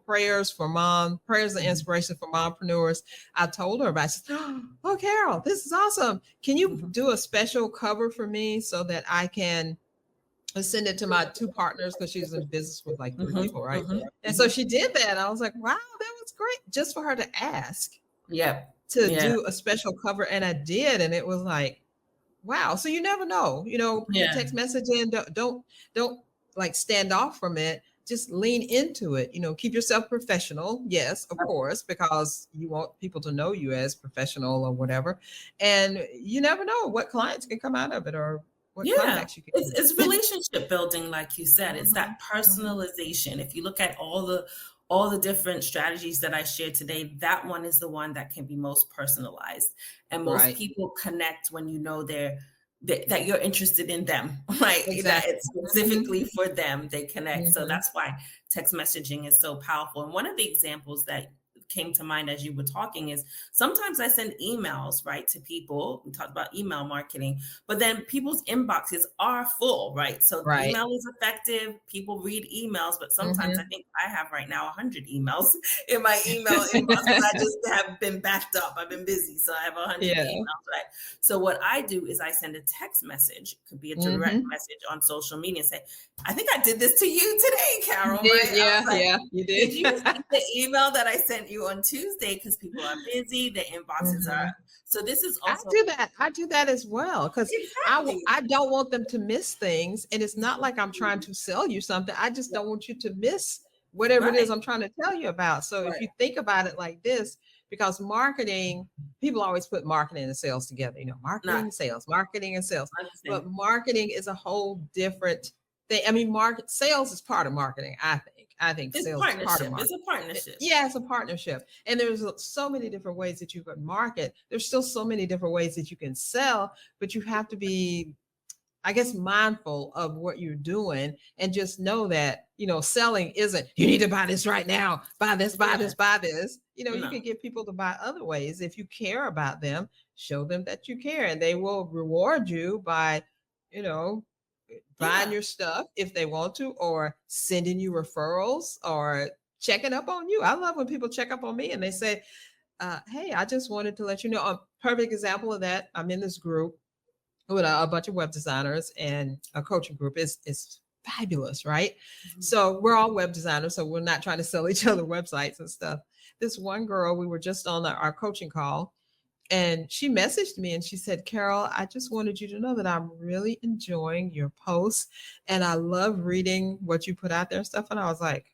Prayers and Inspiration for Mompreneurs. I told her about it. She said, oh, Carol, this is awesome. Can you do a special cover for me so that I can send it to my two partners, because she's in business with like 3 people, right? And so she did that. I was like, wow, that was great, just for her to ask do a special cover. And I did, and it was like, wow. So you never know, text messaging, don't like stand off from it. Just lean into it, keep yourself professional. Yes, of course, because you want people to know you as professional or whatever. And you never know what clients can come out of it, or what contacts you can get. It's relationship building, like you said. It's that personalization. If you look at all the different strategies that I shared today, that one is the one that can be most personalized. And most people connect when that you're interested in them, right? Exactly. That it's specifically for them, they connect. So that's why text messaging is so powerful. And one of the examples that came to mind as you were talking is sometimes I send emails, right, to people. We talked about email marketing, but then people's inboxes are full, right? So email is effective. People read emails, but sometimes I think I have right now 100 emails in my email inbox because I just have been backed up. I've been busy. So I have 100 emails, right? So what I do is I send a text message, it could be a direct message on social media, and say, I think I did this to you today, Carol, right? You did. Did you see the email that I sent you on Tuesday? Because people are busy, the inboxes are. So this is also. I do that as well, because I don't want them to miss things, and it's not like I'm trying to sell you something. I just don't want you to miss whatever it is I'm trying to tell you about. So if you think about it like this, because marketing, people always put marketing and sales together. Marketing and sales, but marketing is a whole different thing. I mean, sales is part of marketing. I think sales is part of marketing. It's a partnership. Yeah, it's a partnership. And there's so many different ways that you can market. There's still so many different ways that you can sell, but you have to be, I guess, mindful of what you're doing, and just know that, selling isn't, you need to buy this right now, buy this, buy this, buy this. You can get people to buy other ways. If you care about them, show them that you care, and they will reward you by, buying your stuff if they want to, or sending you referrals, or checking up on you. I love when people check up on me and they say, hey, I just wanted to let you know. A perfect example of that, I'm in this group with a bunch of web designers, and a coaching group is fabulous, right? So we're all web designers, so we're not trying to sell each other websites and stuff. This one girl, we were just on our coaching call, and she messaged me and she said, Carol, I just wanted you to know that I'm really enjoying your posts, and I love reading what you put out there and stuff. And I was like,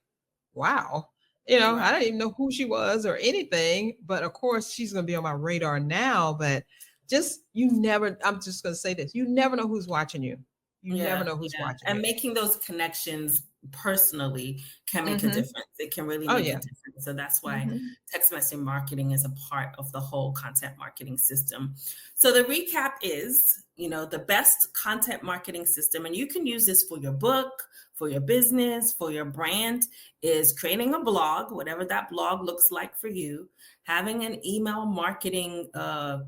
wow. I didn't even know who she was or anything, but of course she's going to be on my radar now. But I'm just going to say this, you never know who's watching you. You never know who's watching. And making those connections personally can make a difference. It can really make a difference. So that's why text messaging marketing is a part of the whole content marketing system. So the recap is, the best content marketing system, and you can use this for your book, for your business, for your brand, is creating a blog, whatever that blog looks like for you, having an email marketing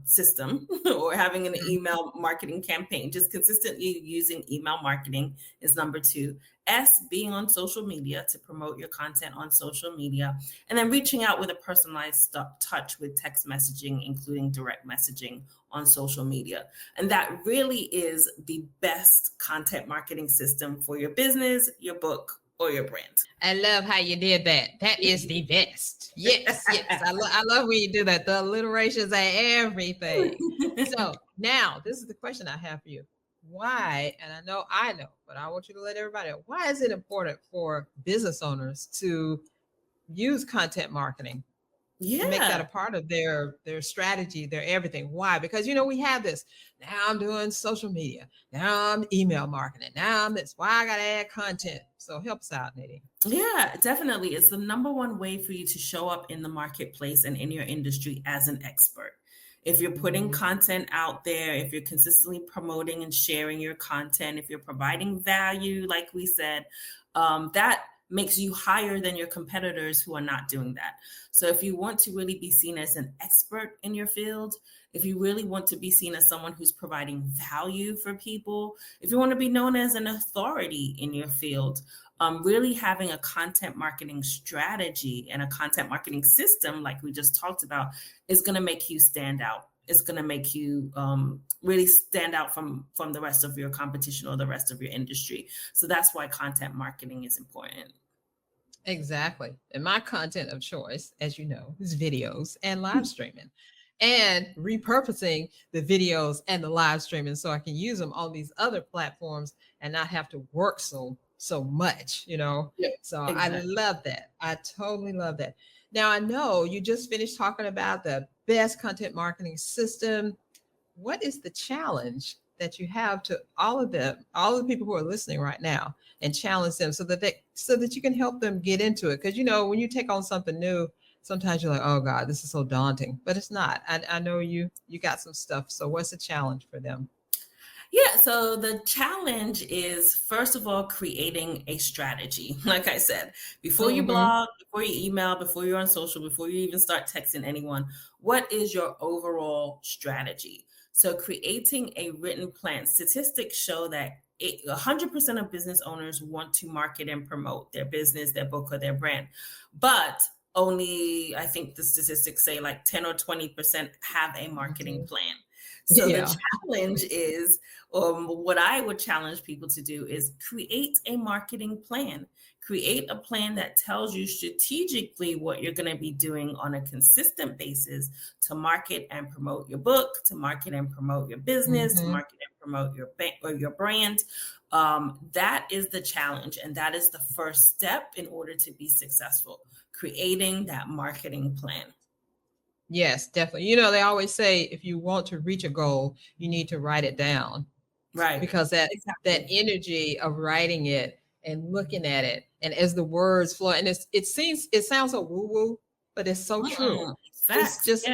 system or having an email marketing campaign, just consistently using email marketing is number two. S, being on social media to promote your content on social media, and then reaching out with a personalized touch with text messaging, including direct messaging on social media. And that really is the best content marketing system for your business, your book, or your brand. I love how you did that. That is the best. Yes, yes. I love when you do that. The alliterations and everything. So now this is the question I have for you. Why, and I know, but I want you to let everybody know, why is it important for business owners to use content marketing? To make that a part of their strategy, their everything. Why? Because we have this. Now I'm doing social media. Now I'm email marketing. Now I'm this. Why I gotta add content? So help us out, Nadine. Yeah, definitely. It's the number one way for you to show up in the marketplace and in your industry as an expert. If you're putting content out there, if you're consistently promoting and sharing your content, if you're providing value, like we said, that makes you higher than your competitors who are not doing that. So if you want to really be seen as an expert in your field, if you really want to be seen as someone who's providing value for people, if you want to be known as an authority in your field, really having a content marketing strategy and a content marketing system, like we just talked about, is going to make you stand out. It's going to make you really stand out from the rest of your competition or the rest of your industry. So that's why content marketing is important. Exactly. And my content of choice, as you know, is videos and live streaming and repurposing the videos and the live streaming so I can use them on these other platforms and not have to work so much, Yeah, So exactly. I love that. I totally love that. Now I know you just finished talking about the best content marketing system. What is the challenge that you have to all of the people who are listening right now, and challenge them so that you can help them get into it? Because when you take on something new, sometimes you're like, oh God, this is so daunting, but it's not. I know you got some stuff. So what's the challenge for them? Yeah, so the challenge is, first of all, creating a strategy. Like I said, before you blog, before you email, before you're on social, before you even start texting anyone, what is your overall strategy? So creating a written plan. Statistics show that 100% of business owners want to market and promote their business, their book, or their brand. But only, I think the statistics say like 10 or 20% have a marketing plan. So the challenge is, what I would challenge people to do is create a marketing plan. Create a plan that tells you strategically what you're going to be doing on a consistent basis to market and promote your book, to market and promote your business, to market and promote your brand. That is the challenge, and that is the first step in order to be successful, creating that marketing plan. Yes, definitely. They always say if you want to reach a goal, you need to write it down. Right. Because that energy of writing it and looking at it, and as the words flow, and it sounds so woo-woo, but it's so true. Just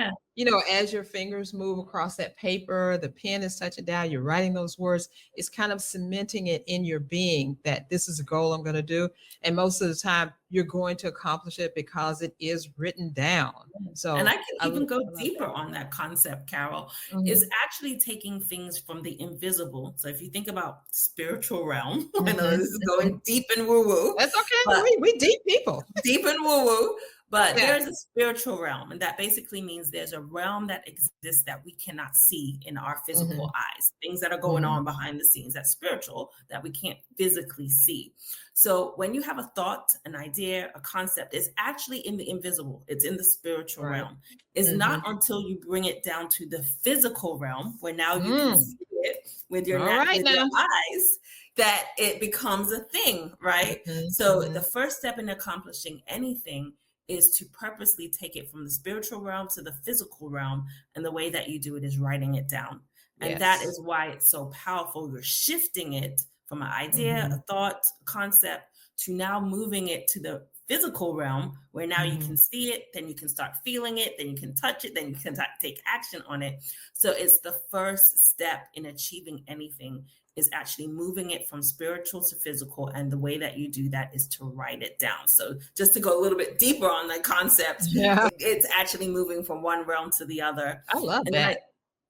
as your fingers move across that paper, the pen is touching down, you're writing those words, it's kind of cementing it in your being that this is a goal I'm going to do. And most of the time you're going to accomplish it because it is written down. So, and I can even go deeper on that concept, Carol. Is actually taking things from the invisible. So if you think about spiritual realm, I know this is going deep and woo-woo. That's okay. We deep people. Deep and woo-woo. But there's a spiritual realm, and that basically means there's a realm that exists that we cannot see in our physical eyes, things that are going on behind the scenes, that's spiritual, that we can't physically see. So when you have a thought, an idea, a concept, it's actually in the invisible. It's in the spiritual realm. It's not until you bring it down to the physical realm, where now you can see it with your eyes, that it becomes a thing, right? So the first step in accomplishing anything is to purposely take it from the spiritual realm to the physical realm. And the way that you do it is writing it down. And that is why it's so powerful. You're shifting it from an idea, a thought, a concept, to now moving it to the physical realm, where now you can see it, then you can start feeling it, then you can touch it, then you can take action on it. So it's the first step in achieving anything, is actually moving it from spiritual to physical. And the way that you do that is to write it down. So just to go a little bit deeper on the concept, Yeah, it's actually moving from one realm to the other. I love And then that.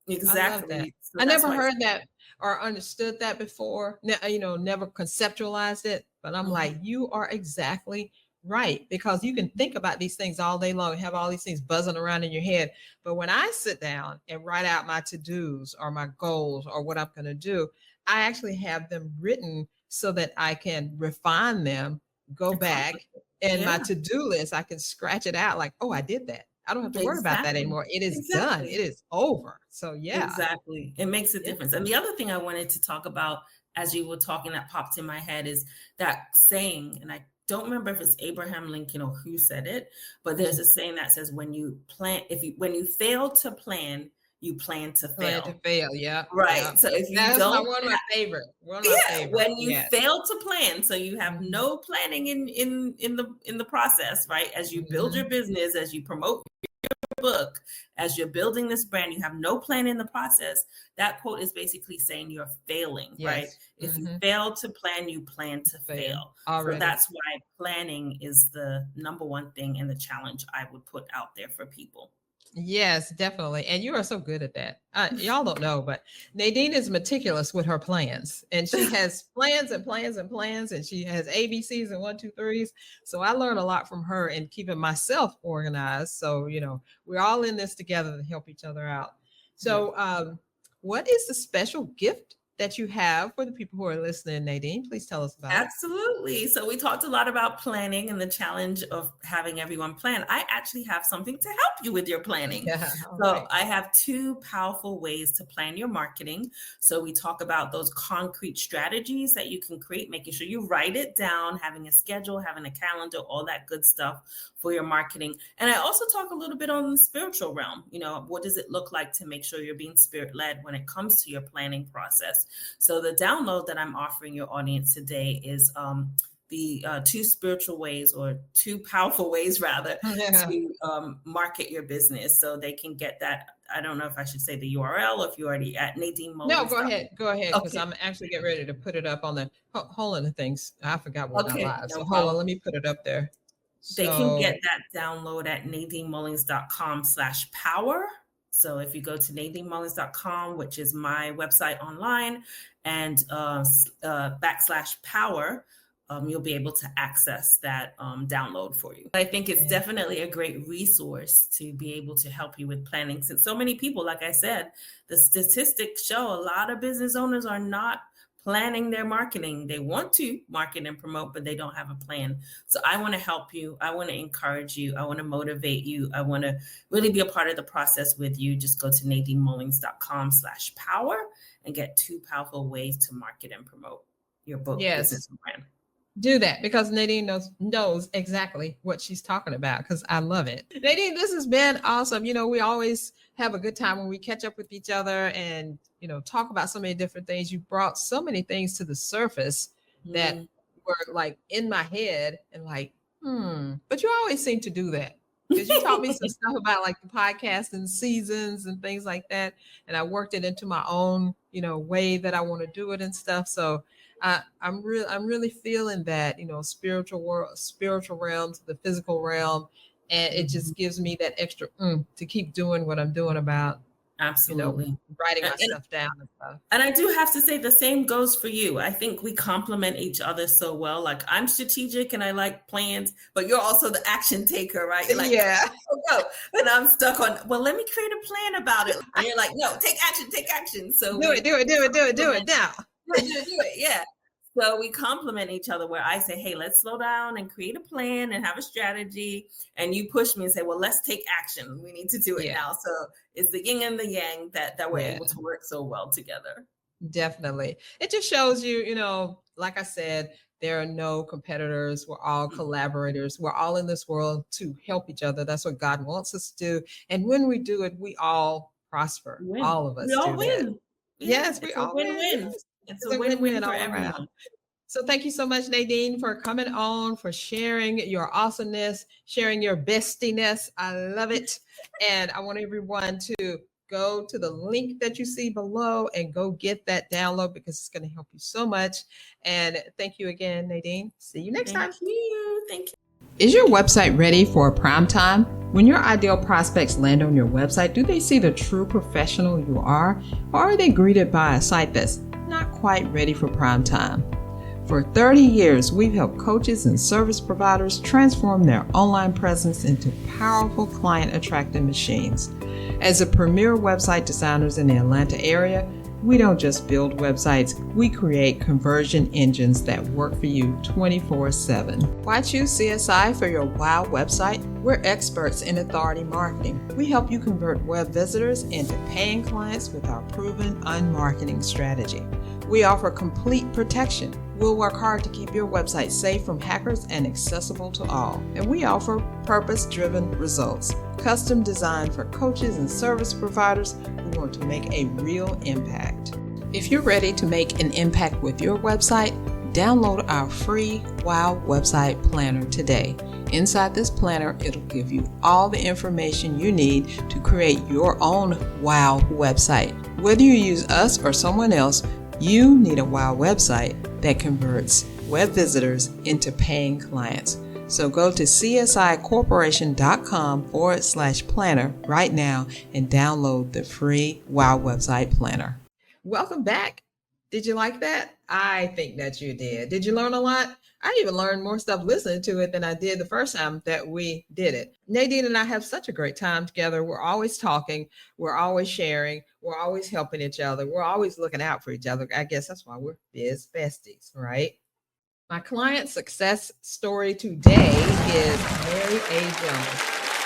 I love that. exactly. So I that's never why heard that or understood that before. Never conceptualized it. But I'm like, Mhm. you are exactly right, because you can think about these things all day long, have all these things buzzing around in your head. But when I sit down and write out my to-dos or my goals or what I'm going to do, I actually have them written so that I can refine them, go Accomplish back, it. and my Yeah, to-do list, I can scratch it out like, oh, I did that. I don't have to worry about that exactly. anymore. It is done. It Exactly. is over. So yeah. Exactly. It makes a Yeah. difference. And the other thing I wanted to talk about as you were talking that popped in my head is that saying, and I don't remember if it's Abraham Lincoln or who said it, but there's a saying that says when you fail to plan, you plan to Plan to fail. fail. Yeah. Right. Yeah. So if you That's my don't one of my favorite. One of my yeah, favorite. when you Yes. fail to plan, so you have Mhm. no planning in the process, right? As you build your Mhm. business, as you promote book, as you're building this brand, you have no plan in the process. That quote is basically saying you're failing, right? Yes. If you Mhm. fail to plan, you plan to Fail fail. So already. that's why planning is the number one thing and the challenge I would put out there for people. Yes, definitely. And you are so good at that. Y'all don't know, but Nadine is meticulous with her plans, and she has plans and plans and plans, and she has ABCs and one, two, threes. So I learn a lot from her in keeping myself organized. So, we're all in this together to help each other out. Yeah. So, what is the special gift that you have for the people who are listening, Nadine? Please tell us about it. Absolutely. So we talked a lot about planning and the challenge of having everyone plan. I actually have something to help you with your planning. Yeah. All So right. I have two powerful ways to plan your marketing. So we talk about those concrete strategies that you can create, making sure you write it down, having a schedule, having a calendar, all that good stuff for your marketing. And I also talk a little bit on the spiritual realm. What does it look like to make sure you're being spirit led when it comes to your planning process? So the download that I'm offering your audience today is the two spiritual ways, or two powerful ways rather, Yeah. to market your business. So they can get that. I don't know if I should say the URL, or if you're already at Nadine No, Mullins. go ahead. Go ahead, because Okay. I'm actually getting ready to put it up on the hold on the things. I forgot we're not Okay. live. No So hold on, problem. let me put it up there. They can So get that download at nadinemullins.com/power. So if you go to nadinemullins.com, which is my website online, and /power, you'll be able to access that download for you. I think it's definitely a great resource to be able to help you with planning, since so many people, like I said, the statistics show a lot of business owners are not planning their marketing. They want to market and promote, but they don't have a plan. So I want to help you. I want to encourage you. I want to motivate you. I want to really be a part of the process with you. Just go to nadinemullins.com/power and get two powerful ways to market and promote your book, yes, business, and brand. do that, because Nadine knows exactly what she's talking about, because I love it. Nadine, this has been awesome. We always have a good time when we catch up with each other and talk about so many different things. You brought so many things to the surface that Mm. were like in my head and like, but you always seem to do that, because you taught me some stuff about like the podcast and seasons and things like that, and I worked it into my own way that I want to do it and stuff. So I'm really feeling that spiritual world, spiritual realm to the physical realm, and it Mhm. just gives me that extra to keep doing what I'm doing about Absolutely. writing my And stuff down and stuff. And I do have to say the same goes for you. I think we complement each other so well. Like, I'm strategic and I like plans, but you're also the action taker, right? You're like, Yeah. go, go. And I'm stuck on, well, let me create a plan about it. And you're like, no, take action, take action. So Do it, we do it, do it, do it, do it complement. now. Do it. Yeah. So we complement each other, where I say, hey, let's slow down and create a plan and have a strategy. And you push me and say, well, let's take action. We need to do it Yeah. now. So it's the yin and the yang that we're Yeah. able to work so well together. Definitely. It just shows you, like I said, there are no competitors. We're all collaborators. We're all in this world to help each other. That's what God wants us to do. And when we do it, we all prosper. Win. All of We us all do that. win. Yeah, Yes, we it's a all win. win-win. Yes. It's It's a a win-win win-win for all around. everyone. So thank you so much, Nadine, for coming on, for sharing your awesomeness, sharing your bestiness. I love it. And I want everyone to go to the link that you see below and go get that download because it's going to help you so much. And thank you again, Nadine. See you next time. Thank you. Thank you. Is your website ready for prime time? When your ideal prospects land on your website, do they see the true professional you are, or are they greeted by a site that's not quite ready for prime time? For 30 years, we've helped coaches and service providers transform their online presence into powerful client-attracting machines. As a premier website designers in the Atlanta area, we don't just build websites, we create conversion engines that work for you 24/7. Why choose CSI for your WOW website? We're experts in authority marketing. We help you convert web visitors into paying clients with our proven unmarketing strategy. We offer complete protection. We'll work hard to keep your website safe from hackers and accessible to all. And we offer purpose-driven results, custom designed for coaches and service providers who want to make a real impact. If you're ready to make an impact with your website, download our free WOW Website Planner today. Inside this planner, it'll give you all the information you need to create your own WOW website. Whether you use us or someone else, you need a WOW website that converts web visitors into paying clients. So go to csicorporation.com/planner right now and download the free WOW Website Planner. Welcome back. Did you like that? I think that you did. Did you learn a lot? I even learned more stuff listening to it than I did the first time that we did it. Nadine and I have such a great time together. We're always talking. We're always sharing. We're always helping each other. We're always looking out for each other. I guess that's why we're biz besties, right? My client success story today is Mary A. Jones.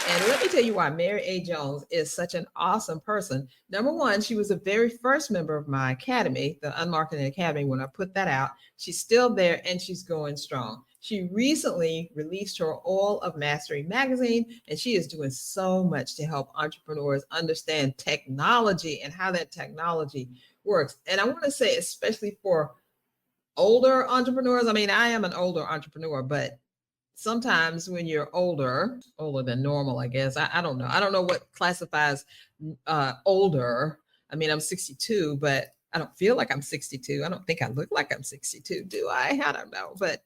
And let me tell you why Mary A. Jones is such an awesome person. Number one, she was the very first member of my academy, the Unmarketing Academy. When I put that out, she's still there and she's going strong. She recently released her Oil of Mastery magazine, and she is doing so much to help entrepreneurs understand technology and how that technology works. And I want to say, especially for older entrepreneurs, I mean, I am an older entrepreneur, but sometimes when you're older than normal, I guess, I don't know. I don't know what classifies older. I mean, I'm 62, but I don't feel like I'm 62. I don't think I look like I'm 62, do I? I don't know. But,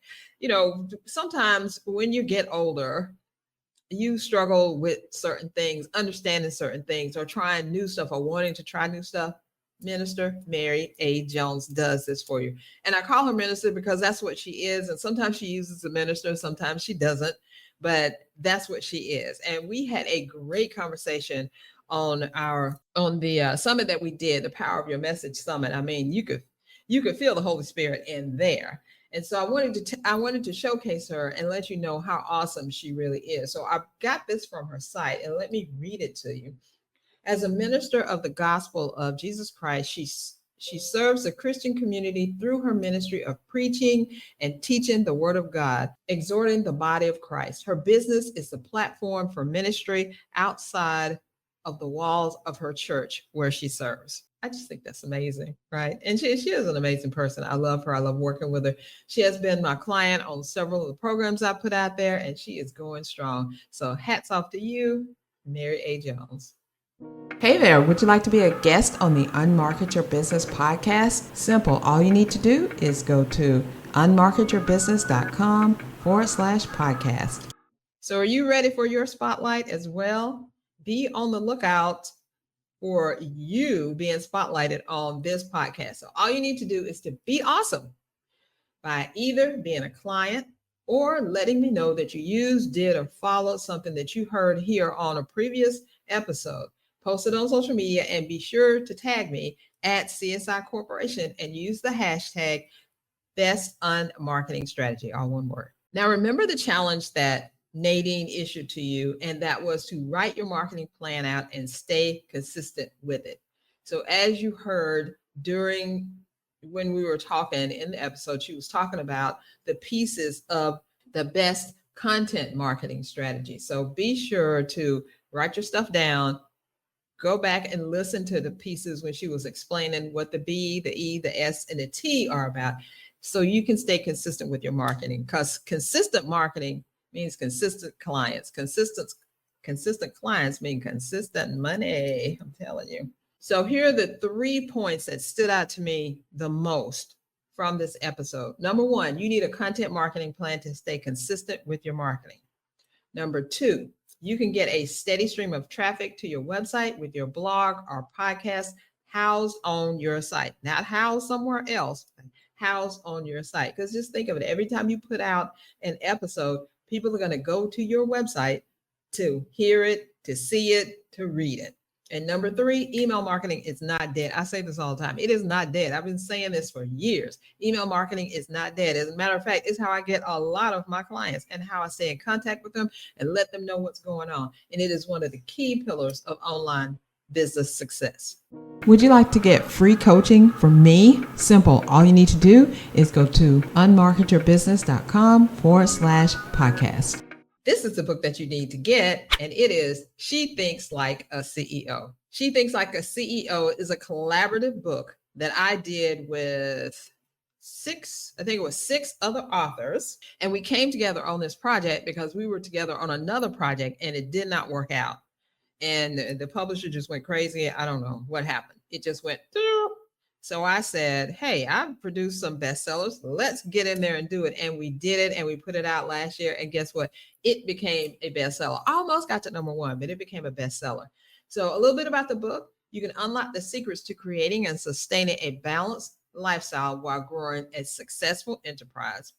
sometimes when you get older, you struggle with certain things, understanding certain things, or trying new stuff, or wanting to try new stuff. Minister Mary A. Jones does this for you. And I call her minister because that's what she is. And sometimes she uses a minister, sometimes she doesn't, but that's what she is. And we had a great conversation on the summit that we did, the Power of Your Message Summit. I mean, you could feel the Holy Spirit in there. And so I wanted to showcase her and let you know how awesome she really is. So I got this from her site, and let me read it to you. As a minister of the gospel of Jesus Christ, she serves the Christian community through her ministry of preaching and teaching the word of God, exhorting the body of Christ. Her business is the platform for ministry outside of the walls of her church where she serves. I just think that's amazing, right? And she is an amazing person. I love her. I love working with her. She has been my client on several of the programs I put out there, and she is going strong. So hats off to you, Mary A. Jones. Hey there, would you like to be a guest on the Unmarket Your Business podcast? Simple. All you need to do is go to unmarketyourbusiness.com/podcast. So are you ready for your spotlight as well? Be on the lookout for you being spotlighted on this podcast. So all you need to do is to be awesome by either being a client or letting me know that you used, did, or followed something that you heard here on a previous episode. Post it on social media and be sure to tag me at CSI Corporation and use the hashtag Best Unmarketing Strategy, all one word. Now, remember the challenge that Nadine issued to you, and that was to write your marketing plan out and stay consistent with it. So as you heard when we were talking in the episode, she was talking about the pieces of the best content marketing strategy. So be sure to write your stuff down. Go back and listen to the pieces when she was explaining what the B, the E, the S, and the T are about, so you can stay consistent with your marketing, because consistent marketing means consistent clients, consistent Consistent clients mean consistent money, I'm telling you. So here are the 3 points that stood out to me the most from this episode. Number 1, you need a content marketing plan to stay consistent with your marketing. Number 2, you can get a steady stream of traffic to your website with your blog or podcast housed on your site, not housed somewhere else, housed on your site. Because just think of it, every time you put out an episode, people are going to go to your website to hear it, to see it, to read it. And number 3, email marketing is not dead. I say this all the time. It is not dead. I've been saying this for years. Email marketing is not dead. As a matter of fact, it's how I get a lot of my clients and how I stay in contact with them and let them know what's going on. And it is one of the key pillars of online business success. Would you like to get free coaching from me? Simple. All you need to do is go to unmarketyourbusiness.com/podcast. This is the book that you need to get, and it is She Thinks Like a CEO. She Thinks Like a CEO is a collaborative book that I did with 6 other authors, and we came together on this project because we were together on another project and it did not work out. And the publisher just went crazy. I don't know what happened. It just went through. So I said, hey, I've produced some bestsellers. Let's get in there and do it. And we did it, and we put it out last year. And guess what? It became a bestseller. Almost got to number 1, but it became a bestseller. So a little bit about the book. You can unlock the secrets to creating and sustaining a balanced lifestyle while growing a successful enterprise.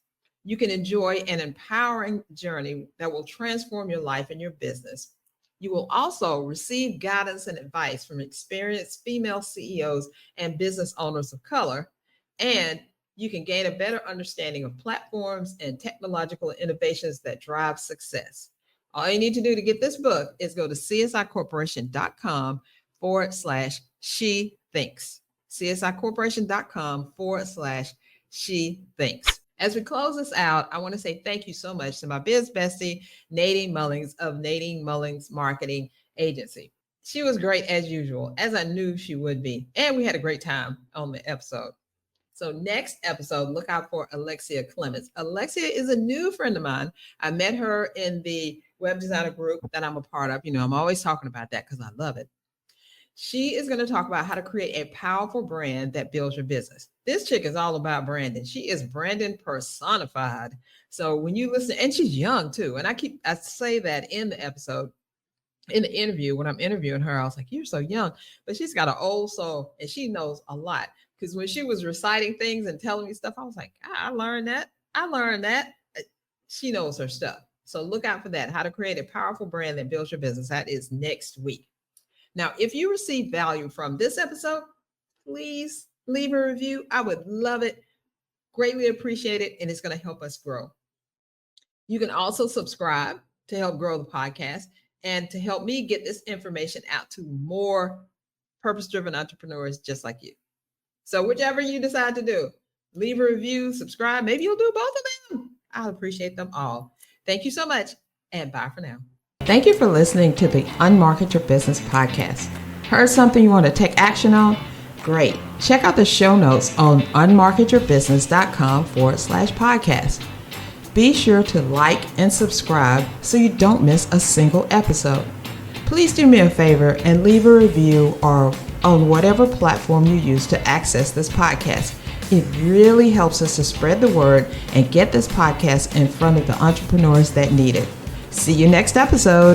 You can enjoy an empowering journey that will transform your life and your business. You will also receive guidance and advice from experienced female CEOs and business owners of color, and you can gain a better understanding of platforms and technological innovations that drive success. All you need to do to get this book is go to csicorporation.com/she-thinks. csicorporation.com/she-thinks. As we close this out, I want to say thank you so much to my biz bestie, Nadine Mullings of Nadine Mullings Marketing Agency. She was great as usual, as I knew she would be. And we had a great time on the episode. So next episode, look out for Alexia Clements. Alexia is a new friend of mine. I met her in the web designer group that I'm a part of. I'm always talking about that because I love it. She is going to talk about how to create a powerful brand that builds your business. This chick is all about branding. She is branding personified. So when you listen, and she's young too. And I say that in the episode, in the interview, when I'm interviewing her, I was like, you're so young, but she's got an old soul and she knows a lot. Because when she was reciting things and telling me stuff, I was like, I learned that. She knows her stuff. So look out for that. How to create a powerful brand that builds your business. That is next week. Now, if you receive value from this episode, please leave a review. I would love it. Greatly appreciate it. And it's going to help us grow. You can also subscribe to help grow the podcast and to help me get this information out to more purpose-driven entrepreneurs just like you. So whichever you decide to do, leave a review, subscribe. Maybe you'll do both of them. I'll appreciate them all. Thank you so much, and bye for now. Thank you for listening to the Unmarket Your Business podcast. Heard something you want to take action on? Great. Check out the show notes on unmarketyourbusiness.com/podcast. Be sure to like and subscribe so you don't miss a single episode. Please do me a favor and leave a review or on whatever platform you use to access this podcast. It really helps us to spread the word and get this podcast in front of the entrepreneurs that need it. See you next episode.